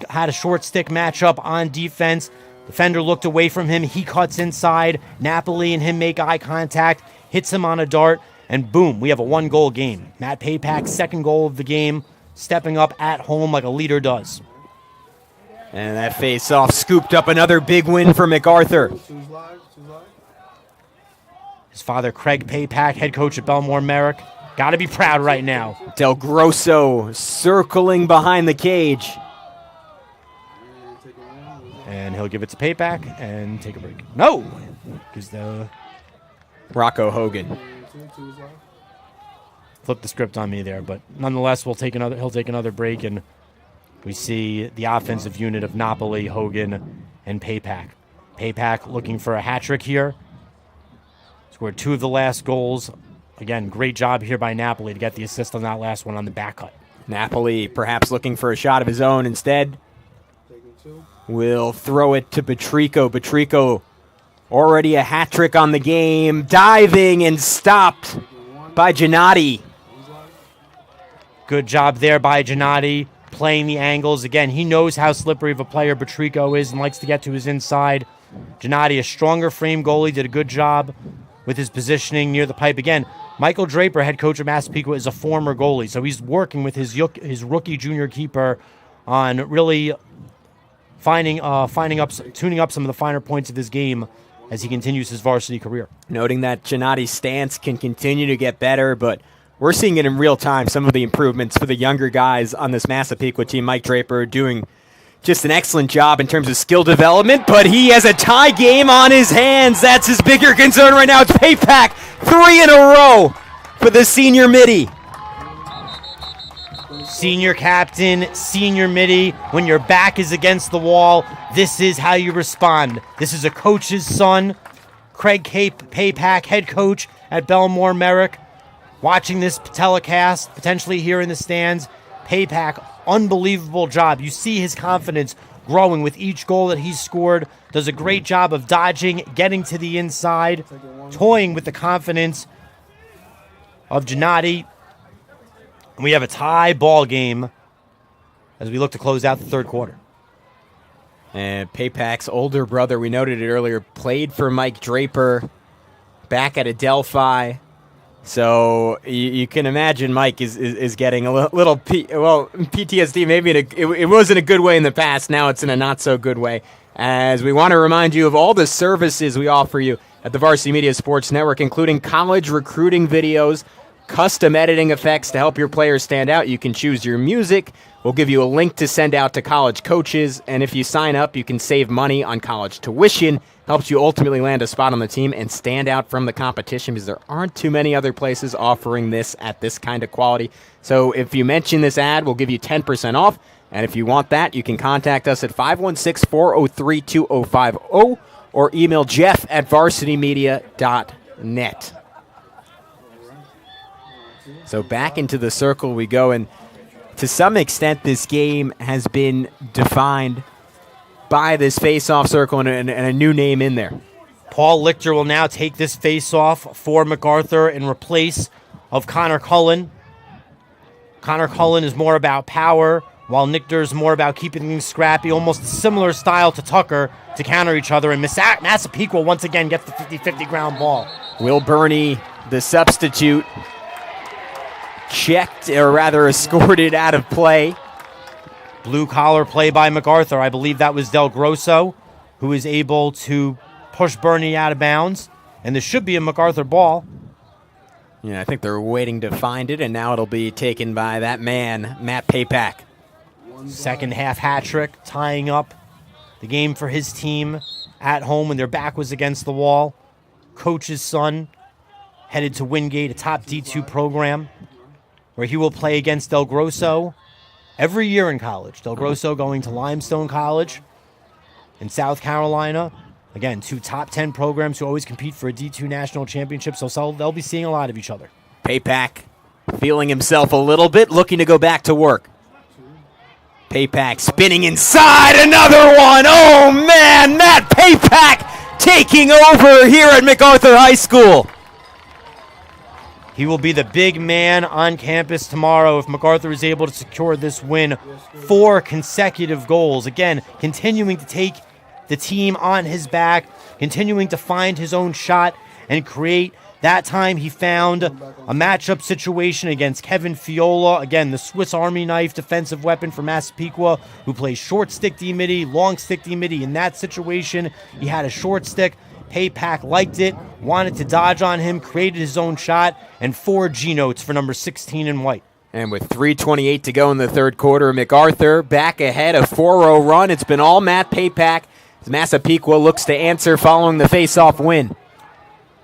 Speaker 3: had a short stick matchup on defense. Defender looked away from him. He cuts inside. Napoli and him make eye contact, hits him on a dart. And boom, we have a 1-goal game. Matt Paypak's second goal of the game, stepping up at home like a leader does.
Speaker 2: And that face-off scooped up another big win for MacArthur.
Speaker 3: His father, Craig Paypak, head coach at Belmore Merrick. Got to be proud right now.
Speaker 2: Del Grosso circling behind the cage.
Speaker 3: And he'll give it to Paypak and take a break. No! Gives the...
Speaker 2: Rocco Hogan.
Speaker 3: Flipped the script on me there, but nonetheless, he'll take another break, and we see the offensive unit of Napoli, Hogan, and Paypak. Paypak looking for a hat trick here. Scored 2 of the last goals. Again, great job here by Napoli to get the assist on that last one on the back cut.
Speaker 2: Napoli perhaps looking for a shot of his own instead. Will throw it to Batrico. Batrico already a hat trick on the game. Diving and stopped by Gennady.
Speaker 3: Good job there by Gennady, playing the angles. Again, he knows how slippery of a player Batrico is and likes to get to his inside. Gennady, a stronger frame goalie, did a good job with his positioning near the pipe. Again, Michael Draper, head coach of Massapequa, is a former goalie, so he's working with his rookie junior keeper on really tuning up some of the finer points of his game as he continues his varsity career.
Speaker 2: Noting that Gennady's stance can continue to get better, but we're seeing it in real time, some of the improvements for the younger guys on this Massapequa team. Mike Draper doing just an excellent job in terms of skill development, but he has a tie game on his hands. That's his bigger concern right now. It's Paypak, 3 in a row for the senior midi.
Speaker 3: Senior captain, senior midi, when your back is against the wall, this is how you respond. This is a coach's son, Craig Paypak, head coach at Belmore Merrick, watching this telecast, potentially here in the stands. Paypak, unbelievable job. You see his confidence growing with each goal that he's scored. Does a great job of dodging, getting to the inside, toying with the confidence of Gennady. And we have a tie ball game as we look to close out the third quarter.
Speaker 2: And Paypak's older brother, we noted it earlier, played for Mike Draper back at Adelphi. So you can imagine Mike is getting a little PTSD. Maybe it was in a good way in the past. Now it's in a not so good way. As we want to remind you of all the services we offer you at the Varsity Media Sports Network, including college recruiting videos, custom editing effects to help your players stand out. You can choose your music. We'll give you a link to send out to college coaches. And if you sign up, you can save money on college tuition. Helps you ultimately land a spot on the team and stand out from the competition because there aren't too many other places offering this at this kind of quality. So if you mention this ad, we'll give you 10% off. And if you want that, you can contact us at 516-403-2050 or email jeff@varsitymedia.net. So back into the circle we go, and to some extent this game has been defined by this face-off circle and a new name in there.
Speaker 3: Paul Lichter will now take this face-off for MacArthur in replace of Connor Cullen. Connor Cullen is more about power, while Lichter is more about keeping things scrappy, almost a similar style to Tucker to counter each other, and Massapequa once again gets the 50-50 ground ball.
Speaker 2: Will Burney, the substitute, checked, or rather escorted out of play.
Speaker 3: Blue-collar play by MacArthur. I believe that was Del Grosso, who is able to push Burney out of bounds. And this should be a MacArthur ball.
Speaker 2: Yeah, I think they're waiting to find it, and now it'll be taken by that man, Matt Paypak.
Speaker 3: Second half hat trick, tying up the game for his team at home when their back was against the wall. Coach's son headed to Wingate, a top D2 program, where he will play against Del Grosso every year in college. Del Grosso going to Limestone College in South Carolina. Again, 2 top 10 programs who always compete for a D2 national championship, so they'll be seeing a lot of each other.
Speaker 2: Paypack feeling himself a little bit, looking to go back to work. Paypack spinning inside, another one. Oh, man, Matt Paypack taking over here at MacArthur High School.
Speaker 3: He will be the big man on campus tomorrow if MacArthur is able to secure this win. 4 consecutive goals. Again, continuing to take the team on his back, continuing to find his own shot and create. That time he found a matchup situation against Kevin Fiola. Again, the Swiss Army knife defensive weapon for Massapequa, who plays short stick D-midi, long stick D-midi. In that situation, he had a short stick. Paypack liked it, wanted to dodge on him, created his own shot, and 4 G-notes for number 16 in white.
Speaker 2: And with 3:28 to go in the third quarter, MacArthur back ahead, a 4-0 run. It's been all Matt Paypack as Massapequa looks to answer following the face-off win.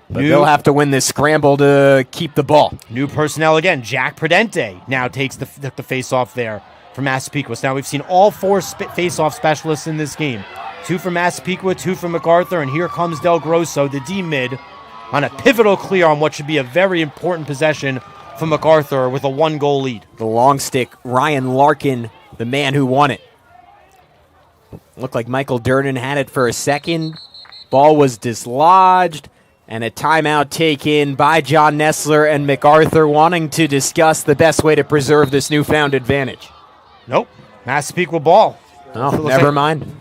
Speaker 2: But they'll have to win this scramble to keep the ball.
Speaker 3: New personnel again. Jack Prudente now takes the face-off there for Massapequa. So now we've seen all 4 face-off specialists in this game. 2 for Massapequa, 2 for MacArthur, and here comes Del Grosso, the D-mid, on a pivotal clear on what should be a very important possession for MacArthur with a 1-goal lead.
Speaker 2: The long stick, Ryan Larkin, the man who won it. Looked like Michael Durnan had it for a second. Ball was dislodged, and a timeout taken by John Nessler and MacArthur wanting to discuss the best way to preserve this newfound advantage.
Speaker 3: Nope. Massapequa ball.
Speaker 2: Oh, never mind.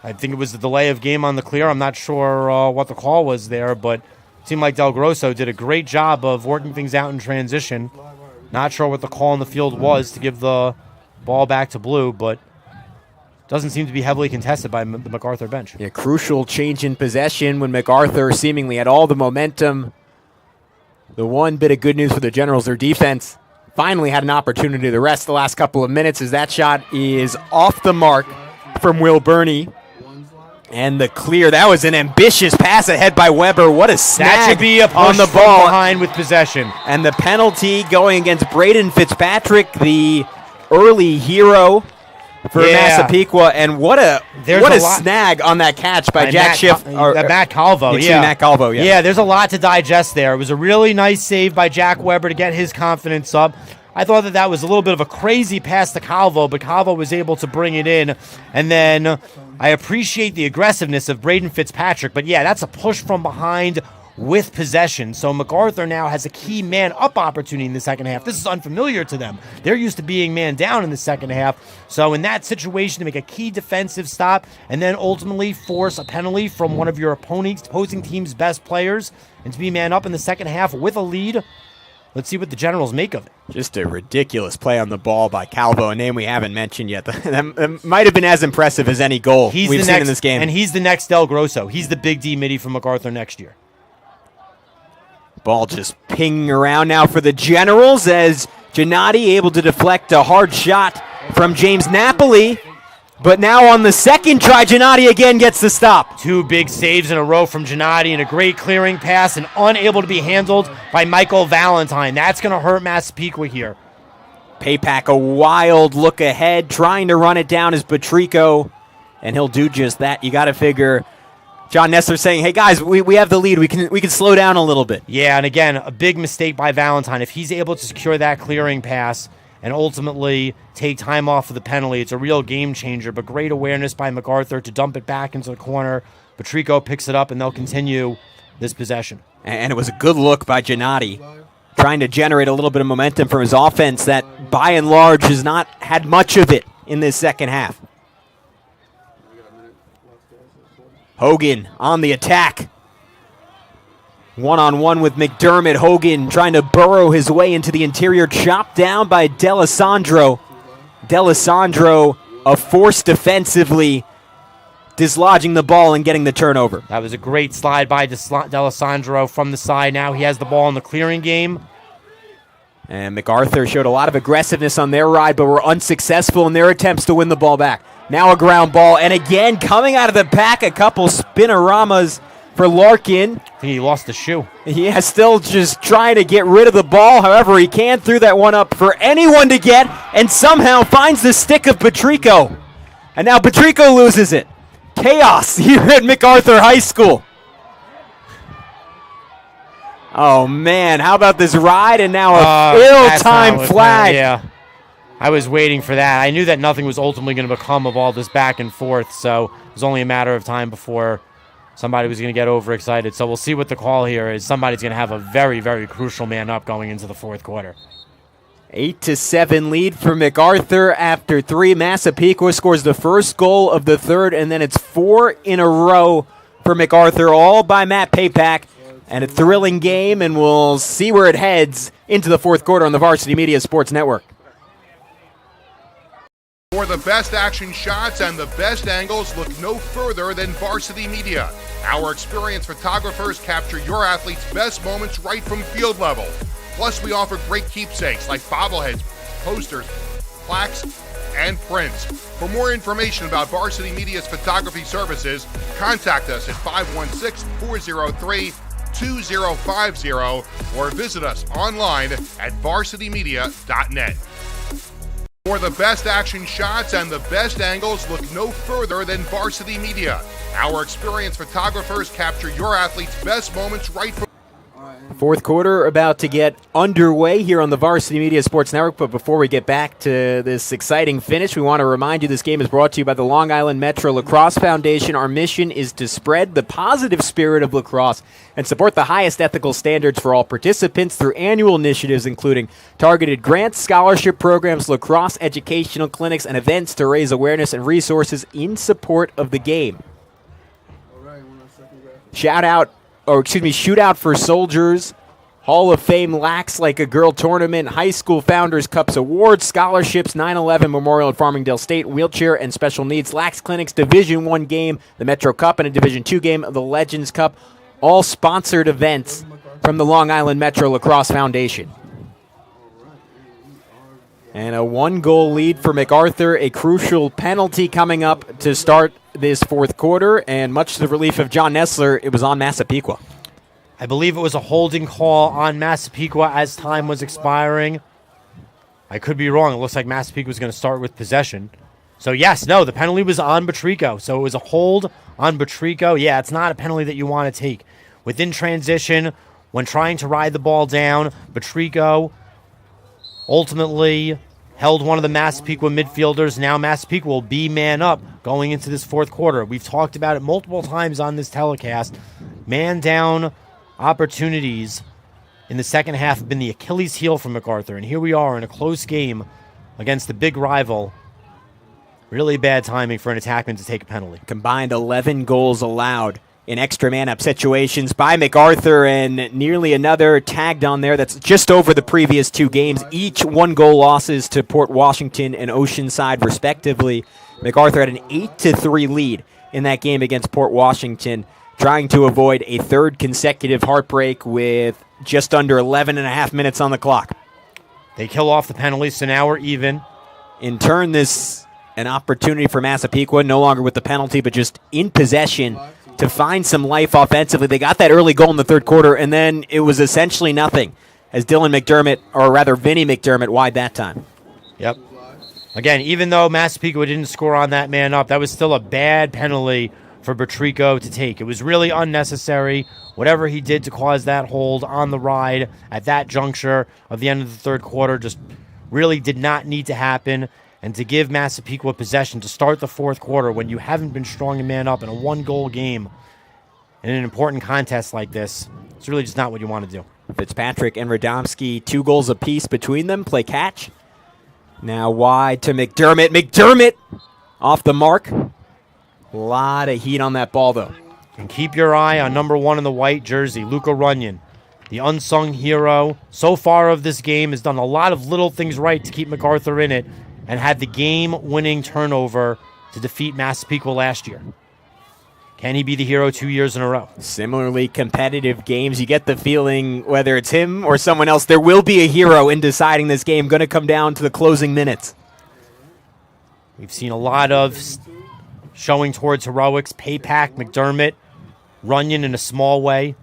Speaker 3: I think it was the delay of game on the clear. I'm not sure what the call was there, but it seemed like Del Grosso did a great job of working things out in transition. Not sure what the call in the field was to give the ball back to Blue, but doesn't seem to be heavily contested by the MacArthur bench.
Speaker 2: Yeah, crucial change in possession when MacArthur seemingly had all the momentum. The one bit of good news for the Generals, their defense finally had an opportunity to rest the last couple of minutes as that shot is off the mark from Will Burney. And the clear, that was an ambitious pass ahead by Weber. What a snag
Speaker 3: that should be a push
Speaker 2: on the
Speaker 3: from
Speaker 2: ball
Speaker 3: behind with possession.
Speaker 2: And the penalty going against Braden Fitzpatrick, the early hero for Massapequa. And what a snag on that catch by Jack Schiff.
Speaker 3: Matt Calvo,
Speaker 2: Matt Calvo, yeah.
Speaker 3: Yeah, there's a lot to digest there. It was a really nice save by Jack Weber to get his confidence up. I thought that was a little bit of a crazy pass to Calvo, but Calvo was able to bring it in. And then I appreciate the aggressiveness of Braden Fitzpatrick, but yeah, that's a push from behind with possession. So MacArthur now has a key man-up opportunity in the second half. This is unfamiliar to them. They're used to being man down in the second half. So in that situation, to make a key defensive stop and then ultimately force a penalty from one of your opposing team's best players and to be man up in the second half with a lead, let's see what the Generals make of it.
Speaker 2: Just a ridiculous play on the ball by Calvo, a name we haven't mentioned yet. That might have been as impressive as any goal we've seen in this game.
Speaker 3: And he's the next Del Grosso. He's the big D midi from MacArthur next year.
Speaker 2: Ball just pinging around now for the Generals as Gennady able to deflect a hard shot from James Napoli. But now on the second try, Gennady again gets the stop.
Speaker 3: 2 big saves in a row from Gennady and a great clearing pass and unable to be handled by Michael Valentine. That's going to hurt Massapequa here.
Speaker 2: Paypack a wild look ahead, trying to run it down as Batrico, and he'll do just that. You got to figure John Nessler saying, hey guys, we have the lead. We can slow down a little bit.
Speaker 3: Yeah, and again, a big mistake by Valentine. If he's able to secure that clearing pass and ultimately take time off of the penalty, it's a real game changer, but great awareness by MacArthur to dump it back into the corner. Batrico picks it up, and they'll continue this possession.
Speaker 2: And it was a good look by Gennady, trying to generate a little bit of momentum from his offense that, by and large, has not had much of it in this second half. Hogan on the attack. One-on-one with McDermott. Hogan trying to burrow his way into the interior, chopped down by D'Alessandro. D'Alessandro, a force defensively, dislodging the ball and getting the turnover.
Speaker 3: That was a great slide by D'Alessandro from the side. Now he has the ball in the clearing game.
Speaker 2: And MacArthur showed a lot of aggressiveness on their ride, but were unsuccessful in their attempts to win the ball back. Now a ground ball, and again, coming out of the pack, a couple spinoramas for Larkin.
Speaker 3: I think he lost the shoe.
Speaker 2: Yeah, still just trying to get rid of the ball. However, he can threw that one up for anyone to get and somehow finds the stick of Patrico. And now Patrico loses it. Chaos here at MacArthur High School. Oh, man, how about this ride and now a ill-timed flag.
Speaker 3: Yeah, I was waiting for that. I knew that nothing was ultimately going to become of all this back and forth, so it was only a matter of time before somebody was going to get overexcited. So we'll see what the call here is. Somebody's going to have a very, very crucial man up going into the fourth quarter.
Speaker 2: 8-7 lead for MacArthur after 3. Massapequa scores the first goal of the third, and then it's 4 in a row for MacArthur, all by Matt Papak. And a thrilling game, and we'll see where it heads into the fourth quarter on the Varsity Media Sports Network.
Speaker 5: For the best action shots and the best angles, look no further than Varsity Media. Our experienced photographers capture your athletes' best moments right from field level. Plus, we offer great keepsakes like bobbleheads, posters, plaques, and prints. For more information about Varsity Media's photography services, contact us at 516-403-2050 or visit us online at varsitymedia.net. For the best action shots and the best angles, look no further than Varsity Media. Our experienced photographers capture your athletes' best moments right from
Speaker 2: Fourth quarter about to get underway here on the Varsity Media Sports Network, but before we get back to this exciting finish, we want to remind you this game is brought to you by the Long Island Metro Lacrosse Foundation. Our mission is to spread the positive spirit of lacrosse and support the highest ethical standards for all participants through annual initiatives including targeted grants, scholarship programs, lacrosse educational clinics, and events to raise awareness and resources in support of the game. Shootout for Soldiers, Hall of Fame Lax Like a Girl Tournament, High School Founders Cups Awards, Scholarships, 9/11 Memorial at Farmingdale State, Wheelchair and Special Needs Lax Clinics, Division I game, the Metro Cup, and a Division II game, the Legends Cup, all sponsored events from the Long Island Metro Lacrosse Foundation. And a 1-goal lead for MacArthur, a crucial penalty coming up to start this fourth quarter, and much to the relief of John Nessler, it was on Massapequa.
Speaker 3: I believe it was a holding call on Massapequa as time was expiring. I could be wrong. It looks like Massapequa was going to start with possession. So, yes, no, the penalty was on Patrico. So it was a hold on Patrico. Yeah, it's not a penalty that you want to take. Within transition, when trying to ride the ball down, Patrico ultimately held one of the Massapequa midfielders. Now Massapequa will be man up going into this fourth quarter. We've talked about it multiple times on this telecast. Man down opportunities in the second half have been the Achilles heel for MacArthur. And here we are in a close game against the big rival. Really bad timing for an attackman to take a penalty.
Speaker 2: Combined 11 goals allowed in extra man-up situations by MacArthur, and nearly another tagged on there that's just over the previous 2 games, each 1-goal losses to Port Washington and Oceanside, respectively. MacArthur had an 8-3 lead in that game against Port Washington, trying to avoid a third consecutive heartbreak with just under 11 and a half minutes on the clock.
Speaker 3: They kill off the penalty, so now we're even.
Speaker 2: In turn, this an opportunity for Massapequa, no longer with the penalty, but just in possession, to find some life offensively. They got that early goal in the third quarter, and then it was essentially nothing as Vinny McDermott wide that time.
Speaker 3: Yep. Again, even though Massapequa didn't score on that man up, that was still a bad penalty for Patrico to take. It was really unnecessary. Whatever he did to cause that hold on the ride at that juncture of the end of the third quarter just really did not need to happen. And to give Massapequa possession to start the fourth quarter when you haven't been strong and man up in a 1-goal game in an important contest like this, it's really just not what you want to do.
Speaker 2: Fitzpatrick and Radomski, 2 goals apiece between them, play catch. Now wide to McDermott. McDermott off the mark. A lot of heat on that ball, though.
Speaker 3: And keep your eye on number 1 in the white jersey, Luca Runyon. The unsung hero so far of this game has done a lot of little things right to keep MacArthur in it, and had the game-winning turnover to defeat Massapequa last year. Can he be the hero 2 years in a row?
Speaker 2: Similarly competitive games. You get the feeling, whether it's him or someone else, there will be a hero in deciding this game. Going to come down to the closing minutes.
Speaker 3: We've seen a lot of showing towards heroics. Papak, McDermott, Runyon in a small way.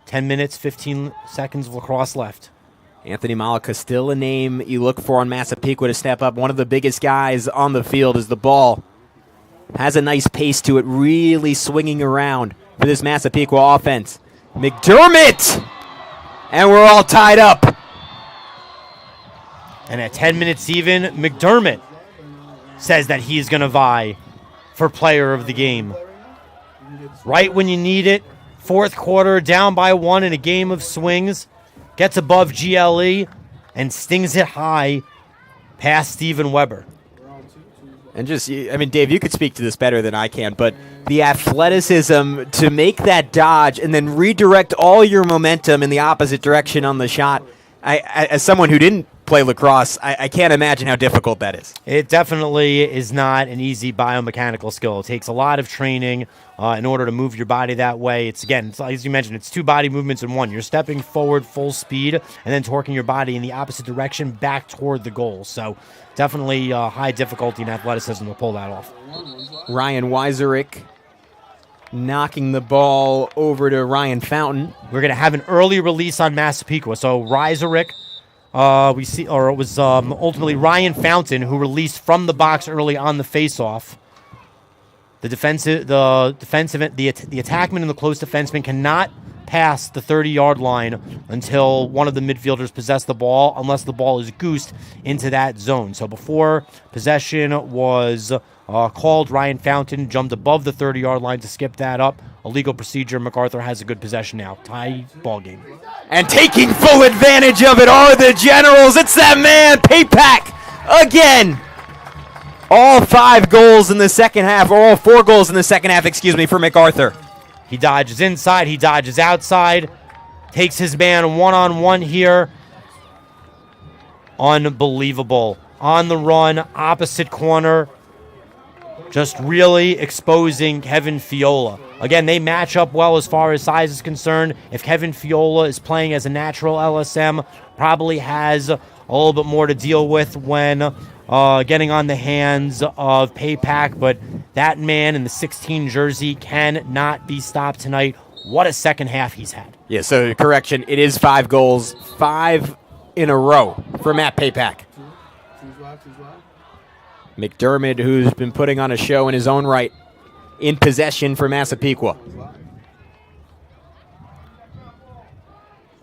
Speaker 3: 10 minutes, 15 seconds of lacrosse left.
Speaker 2: Anthony Malika still a name you look for on Massapequa to step up. One of the biggest guys on the field as the ball has a nice pace to it, really swinging around for this Massapequa offense. McDermott! And we're all tied up.
Speaker 3: And at 10 minutes even, McDermott says that he's going to vie for player of the game. Right when you need it, fourth quarter, down by 1 in a game of swings, gets above GLE and stings it high past Steven Weber.
Speaker 2: And just, I mean, Dave, you could speak to this better than I can, but the athleticism to make that dodge and then redirect all your momentum in the opposite direction on the shot, as someone who didn't play lacrosse, I can't imagine how difficult that is.
Speaker 3: It definitely is not an easy biomechanical skill. It takes a lot of training in order to move your body that way. It's, again, as you mentioned, it's 2 body movements in one. You're stepping forward full speed and then torquing your body in the opposite direction back toward the goal. So definitely high difficulty and athleticism to pull that off.
Speaker 2: Ryan Weiserick knocking the ball over to Ryan Fountain.
Speaker 3: We're going to have an early release on Massapequa. So Weiserick, it was ultimately Ryan Fountain who released from the box early on the faceoff. The attackman and the close defenseman cannot pass the 30-yard line until one of the midfielders possess the ball, unless the ball is goosed into that zone. So before possession was called, Ryan Fountain jumped above the 30-yard line to skip that up. A legal procedure. MacArthur has a good possession now. Tie ball game.
Speaker 2: And taking full advantage of it are the Generals. It's that man, Paypack, again. All 5 goals in the second half, or all 4 goals in the second half, for MacArthur.
Speaker 3: He dodges inside, he dodges outside, takes his man one-on-one here. Unbelievable. On the run, opposite corner, just really exposing Kevin Fiola. Again, they match up well as far as size is concerned. If Kevin Fiola is playing as a natural LSM, probably has a little bit more to deal with when getting on the hands of Paypack, but that man in the 16 jersey cannot be stopped tonight. What a second half he's had.
Speaker 2: Yeah, so correction, it is 5 goals, 5 in a row for Matt Paypack. McDermott, who's been putting on a show in his own right, in possession for Massapequa.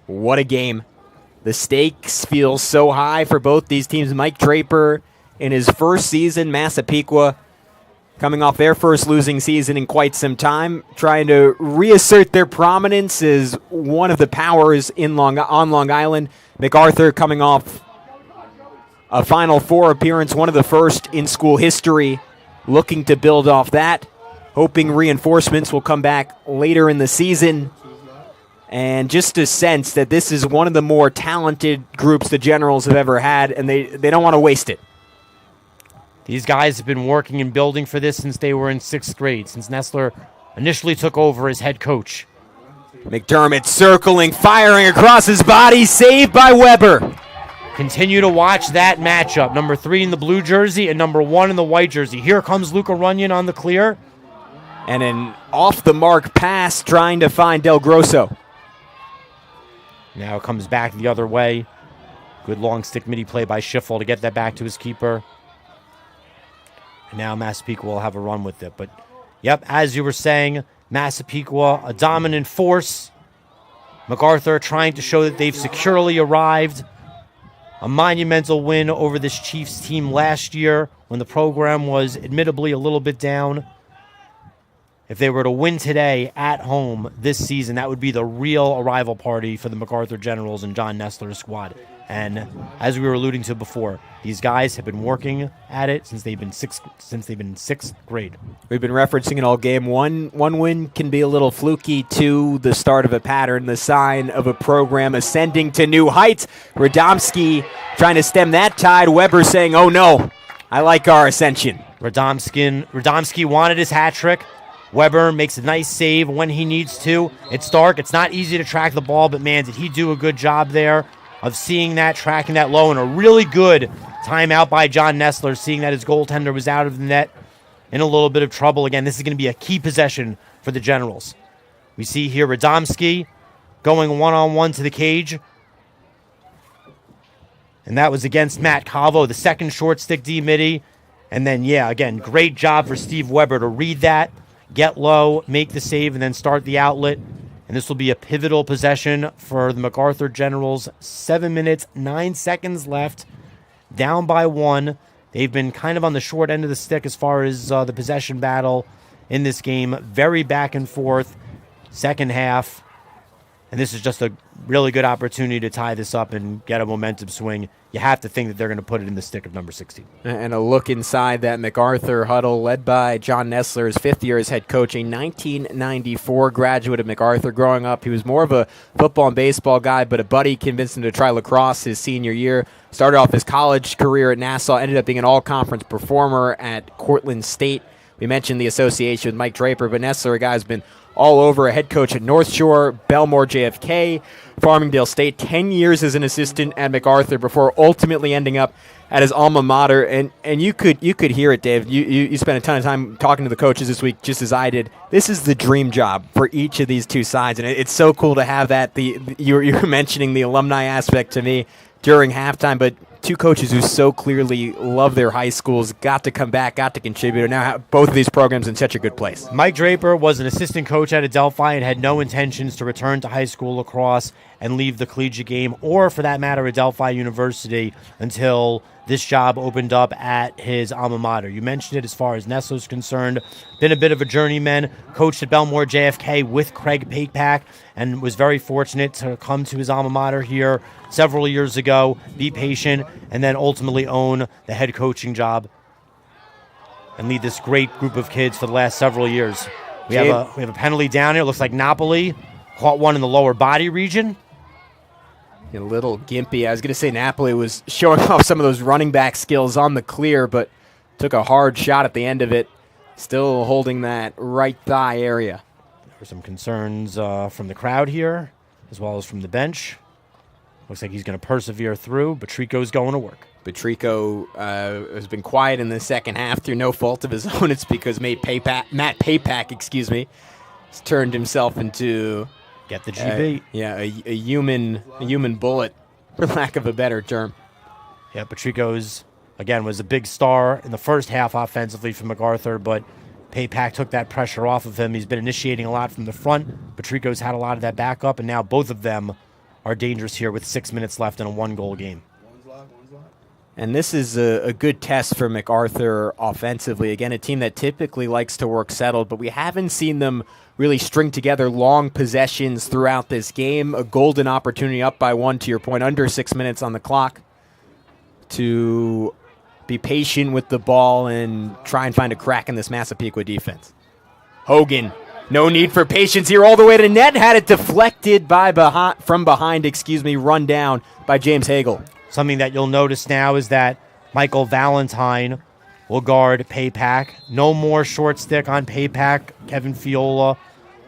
Speaker 2: What a game. The stakes feel so high for both these teams. Mike Draper, in his first season, Massapequa, coming off their first losing season in quite some time, trying to reassert their prominence as one of the powers on Long Island. MacArthur coming off a Final Four appearance, one of the first in school history, looking to build off that, hoping reinforcements will come back later in the season. And just a sense that this is one of the more talented groups the Generals have ever had, and they don't want to waste it.
Speaker 3: These guys have been working and building for this since they were in 6th grade, since Nestler initially took over as head coach.
Speaker 2: McDermott circling, firing across his body, saved by Weber.
Speaker 3: Continue to watch that matchup. Number 3 in the blue jersey and number 1 in the white jersey. Here comes Luca Runyon on the clear.
Speaker 2: And an off-the-mark pass trying to find Del Grosso.
Speaker 3: Now it comes back the other way. Good long stick midi play by Schiffel to get that back to his keeper. And now Massapequa will have a run with it. But, yep, as you were saying, Massapequa, a dominant force. MacArthur trying to show that they've securely arrived. A monumental win over this Chiefs team last year when the program was admittedly a little bit down. If they were to win today at home this season, that would be the real arrival party for the MacArthur Generals and John Nestler's squad. And as we were alluding to before, these guys have been working at it since they've been in 6th grade.
Speaker 2: We've been referencing it all game. One win can be a little fluky, to the start of a pattern, the sign of a program ascending to new heights. Radomski trying to stem that tide. Weber saying, "Oh no, I like our ascension."
Speaker 3: Radomski wanted his hat trick. Weber makes a nice save when he needs to. It's dark. It's not easy to track the ball, but man, did he do a good job there of seeing that, tracking that low, and a really good timeout by John Nestler, seeing that his goaltender was out of the net in a little bit of trouble. Again, this is going to be a key possession for the Generals. We see here Radomski going one-on-one to the cage. And that was against Matt Calvo, the second short stick D-midi. And then, again, great job for Steve Weber to read that, get low, make the save, and then start the outlet. And this will be a pivotal possession for the MacArthur Generals. 7 minutes, 9 seconds left, down by 1. They've been kind of on the short end of the stick as far as the possession battle in this game. Very back and forth, second half. And this is just a really good opportunity to tie this up and get a momentum swing. You have to think that they're going to put it in the stick of number 16.
Speaker 2: And a look inside that MacArthur huddle led by John Nessler, his fifth year as head coach, a 1994 graduate of MacArthur. Growing up, he was more of a football and baseball guy, but a buddy convinced him to try lacrosse his senior year. Started off his college career at Nassau, ended up being an all-conference performer at Cortland State. We mentioned the association with Mike Draper, but Nessler, a guy who's been all over, a head coach at North Shore, Belmore JFK, Farmingdale State, 10 years as an assistant at MacArthur before ultimately ending up at his alma mater. And you could hear it, Dave. You spent a ton of time talking to the coaches this week, just as I did. This is the dream job for each of these two sides, and it's so cool to have that. You were mentioning the alumni aspect to me during halftime, but two coaches who so clearly love their high schools, got to come back, got to contribute, and now have both of these programs in such a good place.
Speaker 3: Mike Draper was an assistant coach at Adelphi and had no intentions to return to high school lacrosse and leave the collegiate game, or for that matter, Adelphi University, until this job opened up at his alma mater. You mentioned it as far as Nessler's concerned. Been a bit of a journeyman, coached at Belmore JFK with Craig Pakepack, and was very fortunate to come to his alma mater here several years ago, be patient, and then ultimately own the head coaching job and lead this great group of kids for the last several years. We have a penalty down here. Looks like Napoli caught one in the lower body region.
Speaker 2: A little gimpy. I was going to say Napoli was showing off some of those running back skills on the clear, but took a hard shot at the end of it. Still holding that right thigh area.
Speaker 3: There were some concerns from the crowd here, as well as from the bench. Looks like he's going to persevere through. Batrico's going to work.
Speaker 2: Batrico has been quiet in the second half through no fault of his own. It's because Matt Pakepack, has turned himself into...
Speaker 3: Get the GB.
Speaker 2: A human bullet, for lack of a better term.
Speaker 3: Yeah, Batrico's, again, was a big star in the first half offensively for MacArthur, but Pakepack took that pressure off of him. He's been initiating a lot from the front. Batrico's had a lot of that backup, and now both of them are dangerous here with 6 minutes left in a one-goal game.
Speaker 2: And this is a good test for MacArthur offensively. Again, a team that typically likes to work settled, but we haven't seen them really string together long possessions throughout this game. A golden opportunity up by 1, to your point, under 6 minutes on the clock, to be patient with the ball and try and find a crack in this Massapequa defense. Hogan, no need for patience here, all the way to net, had it deflected from behind, run down by James Hagel.
Speaker 3: Something that you'll notice now is that Michael Valentine will guard Pakepack. No more short stick on Pakepack. Kevin Fiola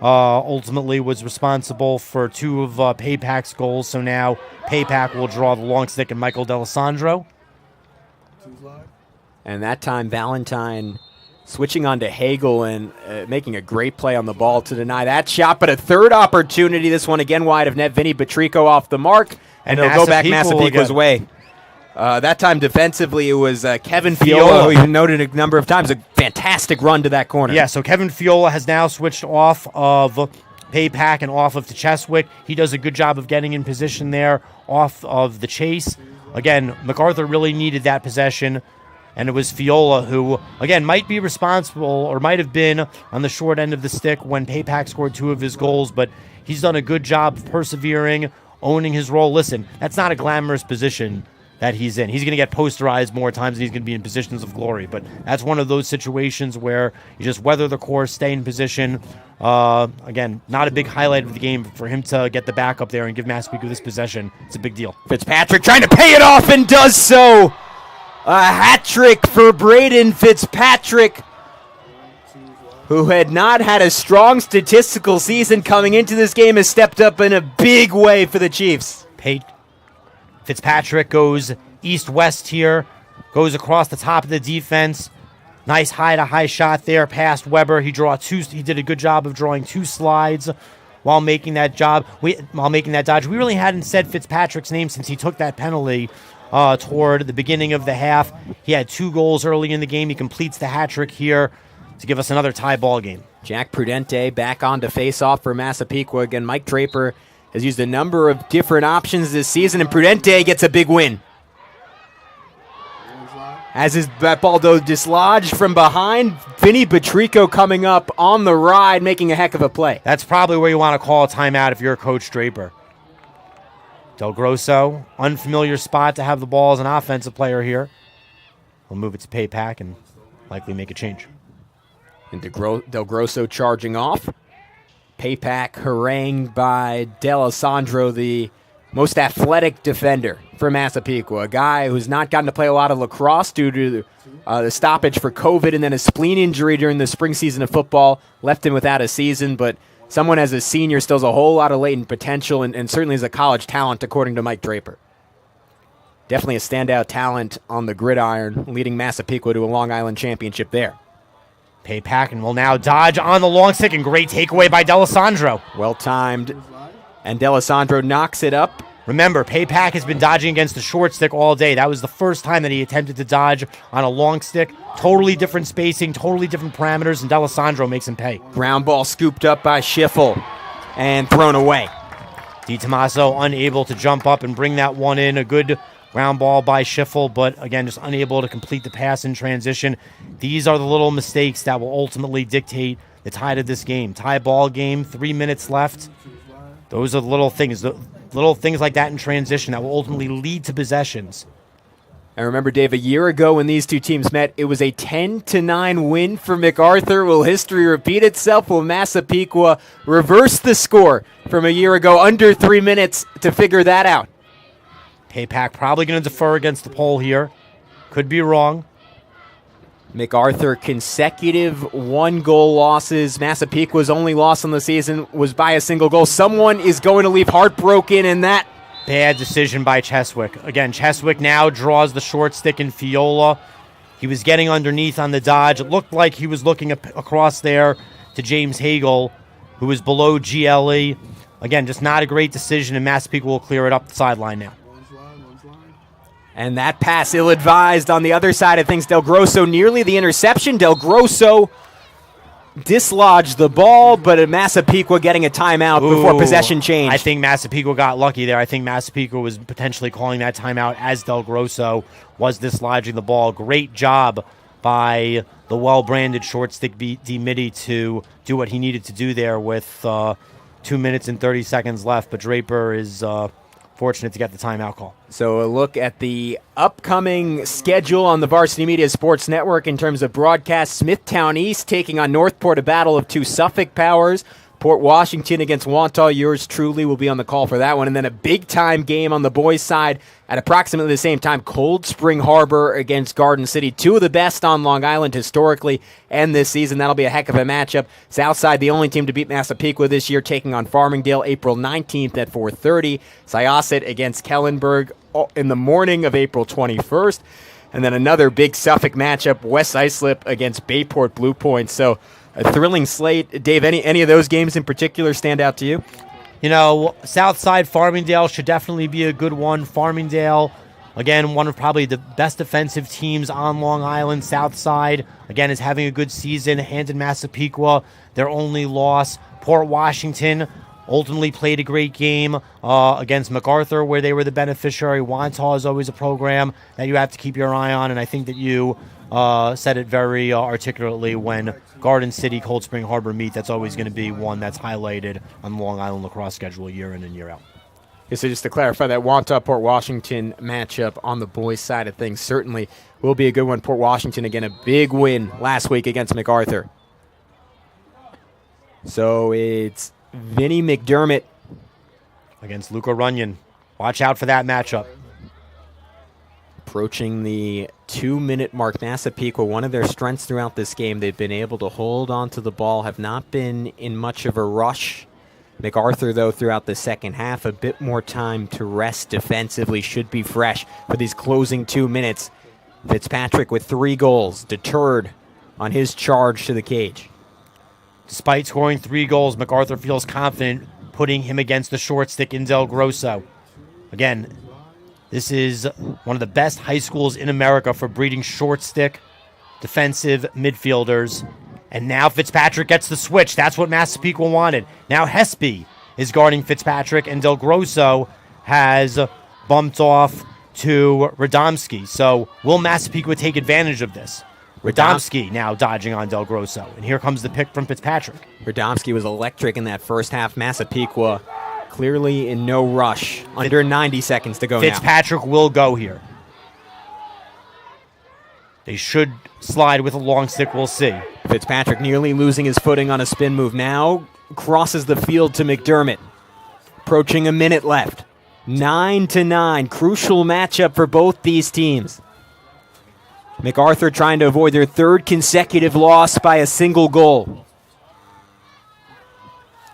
Speaker 3: ultimately was responsible for 2 of Pakepack's goals, so now Pakepack will draw the long stick and Michael D'Alessandro.
Speaker 2: And that time Valentine switching on to Hagel and making a great play on the ball to deny that shot, but a third opportunity, this one again wide of net. Vinny Batrico off the mark. And it'll go back Massapequa's way. That time defensively, it was Kevin Fiola, who you noted a number of times, a fantastic run to that corner.
Speaker 3: Yeah, so Kevin Fiola has now switched off of Pakepack and off of Cheswick. He does a good job of getting in position there off of the chase. Again, MacArthur really needed that possession, and it was Fiola who, again, might be responsible or might have been on the short end of the stick when Pakepack scored 2 of his goals, but he's done a good job of persevering, owning his role. Listen, that's not a glamorous position that he's in. He's going to get posterized more times, and he's going to be in positions of glory. But that's one of those situations where you just weather the course, stay in position. Again, not a big highlight of the game. For him to get the back up there and give Massapequa this possession, it's a big deal.
Speaker 2: Fitzpatrick trying to pay it off and does so. A hat trick for Braden Fitzpatrick, who had not had a strong statistical season coming into this game, has stepped up in a big way for the Chiefs.
Speaker 3: Fitzpatrick goes east-west here, goes across the top of the defense, Nice high-to-high shot there past Weber. He did a good job of drawing 2 slides while making that dodge. We really hadn't said Fitzpatrick's name since he took that penalty toward the beginning of the half. He had 2 goals early in the game. He completes the hat trick here to give us another tie ball game.
Speaker 2: Jack Prudente back on to face off for Massapequa. Again, Mike Draper has used a number of different options this season, and Prudente gets a big win. As his ball though dislodged from behind, Vinny Batrico coming up on the ride, making a heck of a play.
Speaker 3: That's probably where you want to call a timeout if you're Coach Draper. Del Grosso, unfamiliar spot to have the ball as an offensive player here. He'll move it to Paypack and likely make a change.
Speaker 2: And Del Grosso charging off. Paypack harangued by D'Alessandro, the most athletic defender for Massapequa, a guy who's not gotten to play a lot of lacrosse due to the stoppage for COVID and then a spleen injury during the spring season of football left him without a season, but someone as a senior still has a whole lot of latent potential and certainly is a college talent, according to Mike Draper. Definitely a standout talent on the gridiron, leading Massapequa to a Long Island championship there.
Speaker 3: Paypack and will now dodge on the long stick, and great takeaway by D'Alessandro.
Speaker 2: Well timed, and D'Alessandro knocks it up.
Speaker 3: Remember, Paypack has been dodging against the short stick all day. That was the first time that he attempted to dodge on a long stick. Totally different spacing, totally different parameters, and D'Alessandro makes him pay.
Speaker 2: Ground ball scooped up by Schiffel and thrown away.
Speaker 3: DiTommaso unable to jump up and bring that one in. A good ground ball by Schiffel, but again, just unable to complete the pass in transition. These are the little mistakes that will ultimately dictate the tide of this game. Tie ball game, 3 minutes left. Those are the little things like that in transition that will ultimately lead to possessions.
Speaker 2: I remember, Dave, a year ago when these two teams met, it was a 10-9 win for MacArthur. Will history repeat itself? Will Massapequa reverse the score from a year ago, under 3 minutes, to figure that out?
Speaker 3: Paypack probably going to defer against the pole here. Could be wrong.
Speaker 2: MacArthur consecutive 1-goal losses. Massapequa's only loss on the season was by a single goal. Someone is going to leave heartbroken, and that...
Speaker 3: Bad decision by Cheswick. Again, Cheswick now draws the short stick in Fiola. He was getting underneath on the dodge. It looked like he was looking across there to James Hagel, who was below GLE. Again, just not a great decision, and Massapequa will clear it up the sideline now.
Speaker 2: And that pass ill-advised on the other side of things. Del Grosso nearly the interception. Del Grosso dislodged the ball, but Massapequa getting a timeout before possession changed.
Speaker 3: I think Massapequa got lucky there. I think Massapequa was potentially calling that timeout as Del Grosso was dislodging the ball. Great job by the well-branded short stick D. Mitty to do what he needed to do there with 2 minutes and 30 seconds left, but Draper is... fortunate to get the timeout call.
Speaker 2: So a look at the upcoming schedule on the Varsity Media Sports Network in terms of broadcast. Smithtown East taking on Northport, a battle of two Suffolk powers. Port Washington against Wantagh. Yours truly will be on the call for that one. And then a big-time game on the boys' side at approximately the same time. Cold Spring Harbor against Garden City. Two of the best on Long Island historically and this season. That'll be a heck of a matchup. Southside, the only team to beat Massapequa this year, taking on Farmingdale April 19th at 4:30. Syosset against Kellenberg in the morning of April 21st. And then another big Suffolk matchup, West Islip against Bayport Blue Point. So a thrilling slate. Dave, any of those games in particular stand out to you?
Speaker 3: You know, Southside Farmingdale should definitely be a good one. Farmingdale, again, one of probably the best defensive teams on Long Island. Southside, again, is having a good season. Handed Massapequa their only loss. Port Washington ultimately played a great game against MacArthur, where they were the beneficiary. Wantagh is always a program that you have to keep your eye on, and I think that you said it very articulately when Garden City, Cold Spring Harbor meet. That's always going to be one that's highlighted on the Long Island lacrosse schedule year in and year out.
Speaker 2: Yeah, so just to clarify, that Wantagh-Port Washington matchup on the boys' side of things certainly will be a good one. Port Washington, again, a big win last week against MacArthur. So it's Vinny McDermott
Speaker 3: against Luca Runyon. Watch out for that matchup.
Speaker 2: Approaching the 2-minute mark. Massapequa, one of their strengths throughout this game, they've been able to hold on to the ball, have not been in much of a rush. MacArthur, though, throughout the second half, a bit more time to rest defensively, should be fresh for these closing 2 minutes. Fitzpatrick with 3 goals, deterred on his charge to the cage.
Speaker 3: Despite scoring 3 goals, MacArthur feels confident putting him against the short stick in Del Grosso. Again, this is one of the best high schools in America for breeding short stick defensive midfielders. And now Fitzpatrick gets the switch. That's what Massapequa wanted. Now Hespe is guarding Fitzpatrick, and Del Grosso has bumped off to Radomski. So will Massapequa take advantage of this? Radomski now dodging on Del Grosso. And here comes the pick from Fitzpatrick.
Speaker 2: Radomski was electric in that first half. Massapequa clearly in no rush. Under 90 seconds to go now.
Speaker 3: Fitzpatrick will go here. They should slide with a long stick. We'll see.
Speaker 2: Fitzpatrick nearly losing his footing on a spin move. Now crosses the field to McDermott. Approaching a minute left. 9-9. Crucial matchup for both these teams. MacArthur trying to avoid their 3rd consecutive loss by a single goal.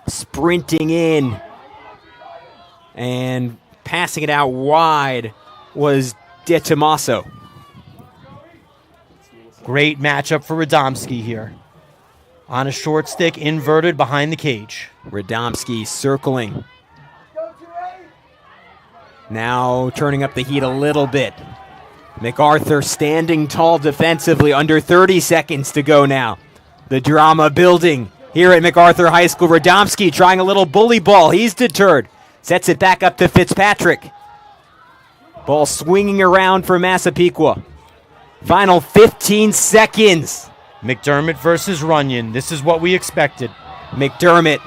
Speaker 2: Sprinting in and passing it out wide was De Tomaso.
Speaker 3: Great matchup for Radomski here. On a short stick, inverted behind the cage.
Speaker 2: Radomski circling. Now turning up the heat a little bit. MacArthur standing tall defensively, under 30 seconds to go now. The drama building here at MacArthur High School. Radomski trying a little bully ball. He's deterred. Sets it back up to Fitzpatrick. Ball swinging around for Massapequa. Final 15 seconds.
Speaker 3: McDermott versus Runyon. This is what we expected.
Speaker 2: McDermott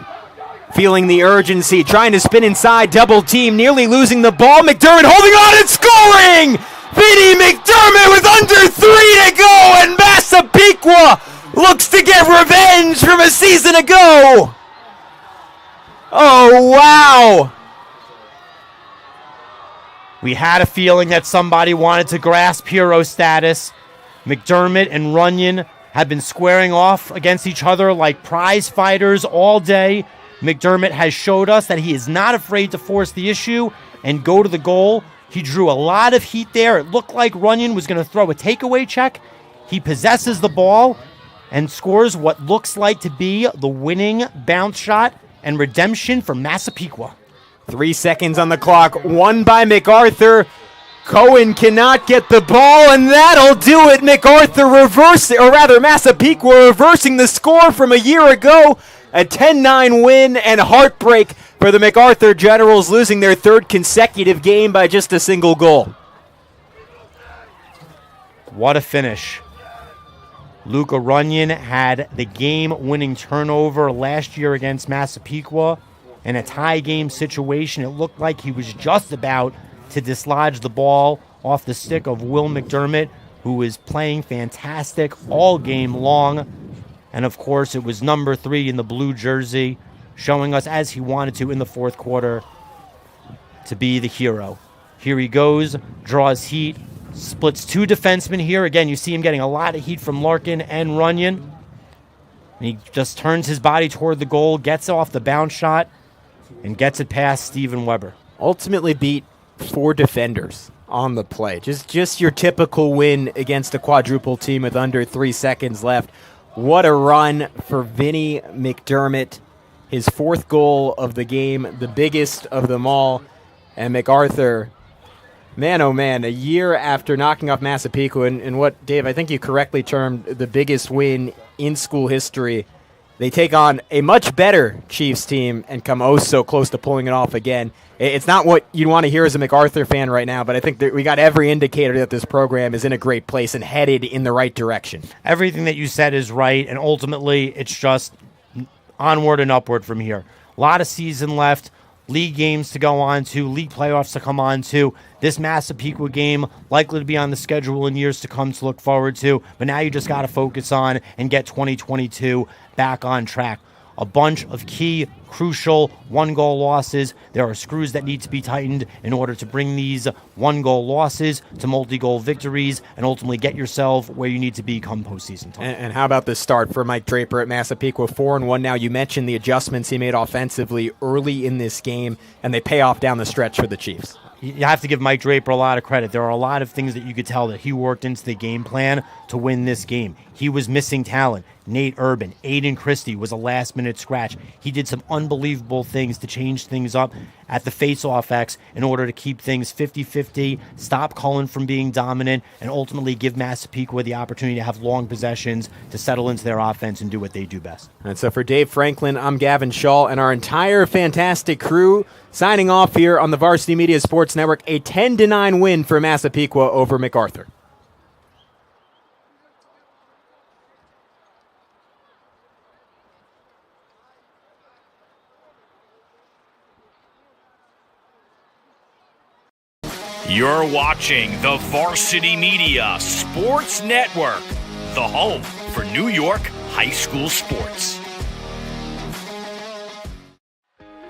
Speaker 2: feeling the urgency, trying to spin inside, double team, nearly losing the ball. McDermott holding on and scoring! Vinny McDermott with under 3 to go, and Massapequa looks to get revenge from a season ago. Oh, wow.
Speaker 3: We had a feeling that somebody wanted to grasp hero status. McDermott and Runyon have been squaring off against each other like prize fighters all day. McDermott has showed us that he is not afraid to force the issue and go to the goal. He drew a lot of heat there. It looked like Runyon was going to throw a takeaway check. He possesses the ball and scores what looks like to be the winning bounce shot and redemption for Massapequa.
Speaker 2: 3 seconds on the clock, won by MacArthur. Cohen cannot get the ball, and that'll do it. MacArthur Massapequa reversing the score from a year ago. A 10-9 win and heartbreak for the MacArthur Generals, losing their 3rd consecutive game by just a single goal.
Speaker 3: What a finish. Luca Runyon had the game-winning turnover last year against Massapequa. In a tie game situation, it looked like he was just about to dislodge the ball off the stick of Will McDermott, who is playing fantastic all game long. And of course, it was number 3 in the blue jersey, showing us, as he wanted to in the 4th quarter, to be the hero. Here he goes, draws heat, splits 2 defensemen here. Again, you see him getting a lot of heat from Larkin and Runyon. And he just turns his body toward the goal, gets off the bounce shot, and gets it past Steven Weber.
Speaker 2: Ultimately beat 4 defenders on the play. Just your typical win against a quadruple team with under 3 seconds left. What a run for Vinny McDermott. His 4th goal of the game, the biggest of them all. And MacArthur, man, oh man, a year after knocking off Massapequa, and what, Dave, I think you correctly termed the biggest win in school history, they take on a much better Chiefs team and come oh so close to pulling it off again. It's not what you'd want to hear as a MacArthur fan right now, but I think that we got every indicator that this program is in a great place and headed in the right direction.
Speaker 3: Everything that you said is right, and ultimately it's just onward and upward from here. A lot of season left, league games to go on to, league playoffs to come on to. This Massapequa game likely to be on the schedule in years to come to look forward to, but now you just got to focus on and get 2022 back on track. A bunch of key, crucial one-goal losses. There are screws that need to be tightened in order to bring these one-goal losses to multi-goal victories and ultimately get yourself where you need to be come postseason time.
Speaker 2: And how about the start for Mike Draper at Massapequa? 4-1 now. You mentioned the adjustments he made offensively early in this game, and they pay off down the stretch for the Chiefs.
Speaker 3: you have to give Mike Draper a lot of credit. There are a lot of things that you could tell that he worked into the game plan to win this game. He was missing talent. Nate Urban, Aiden Christie was a last-minute scratch. He did some unbelievable things to change things up at the face-off X in order to keep things 50-50, stop Cullen from being dominant, and ultimately give Massapequa the opportunity to have long possessions to settle into their offense and do what they do best.
Speaker 2: And so for Dave Franklin, I'm Gavin Shaw, and our entire fantastic crew signing off here on the Varsity Media Sports Network, a 10-9 win for Massapequa over MacArthur.
Speaker 4: You're watching the Varsity Media Sports Network, the home for New York high school sports.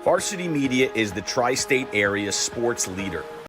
Speaker 4: Varsity Media is the tri-state area sports leader.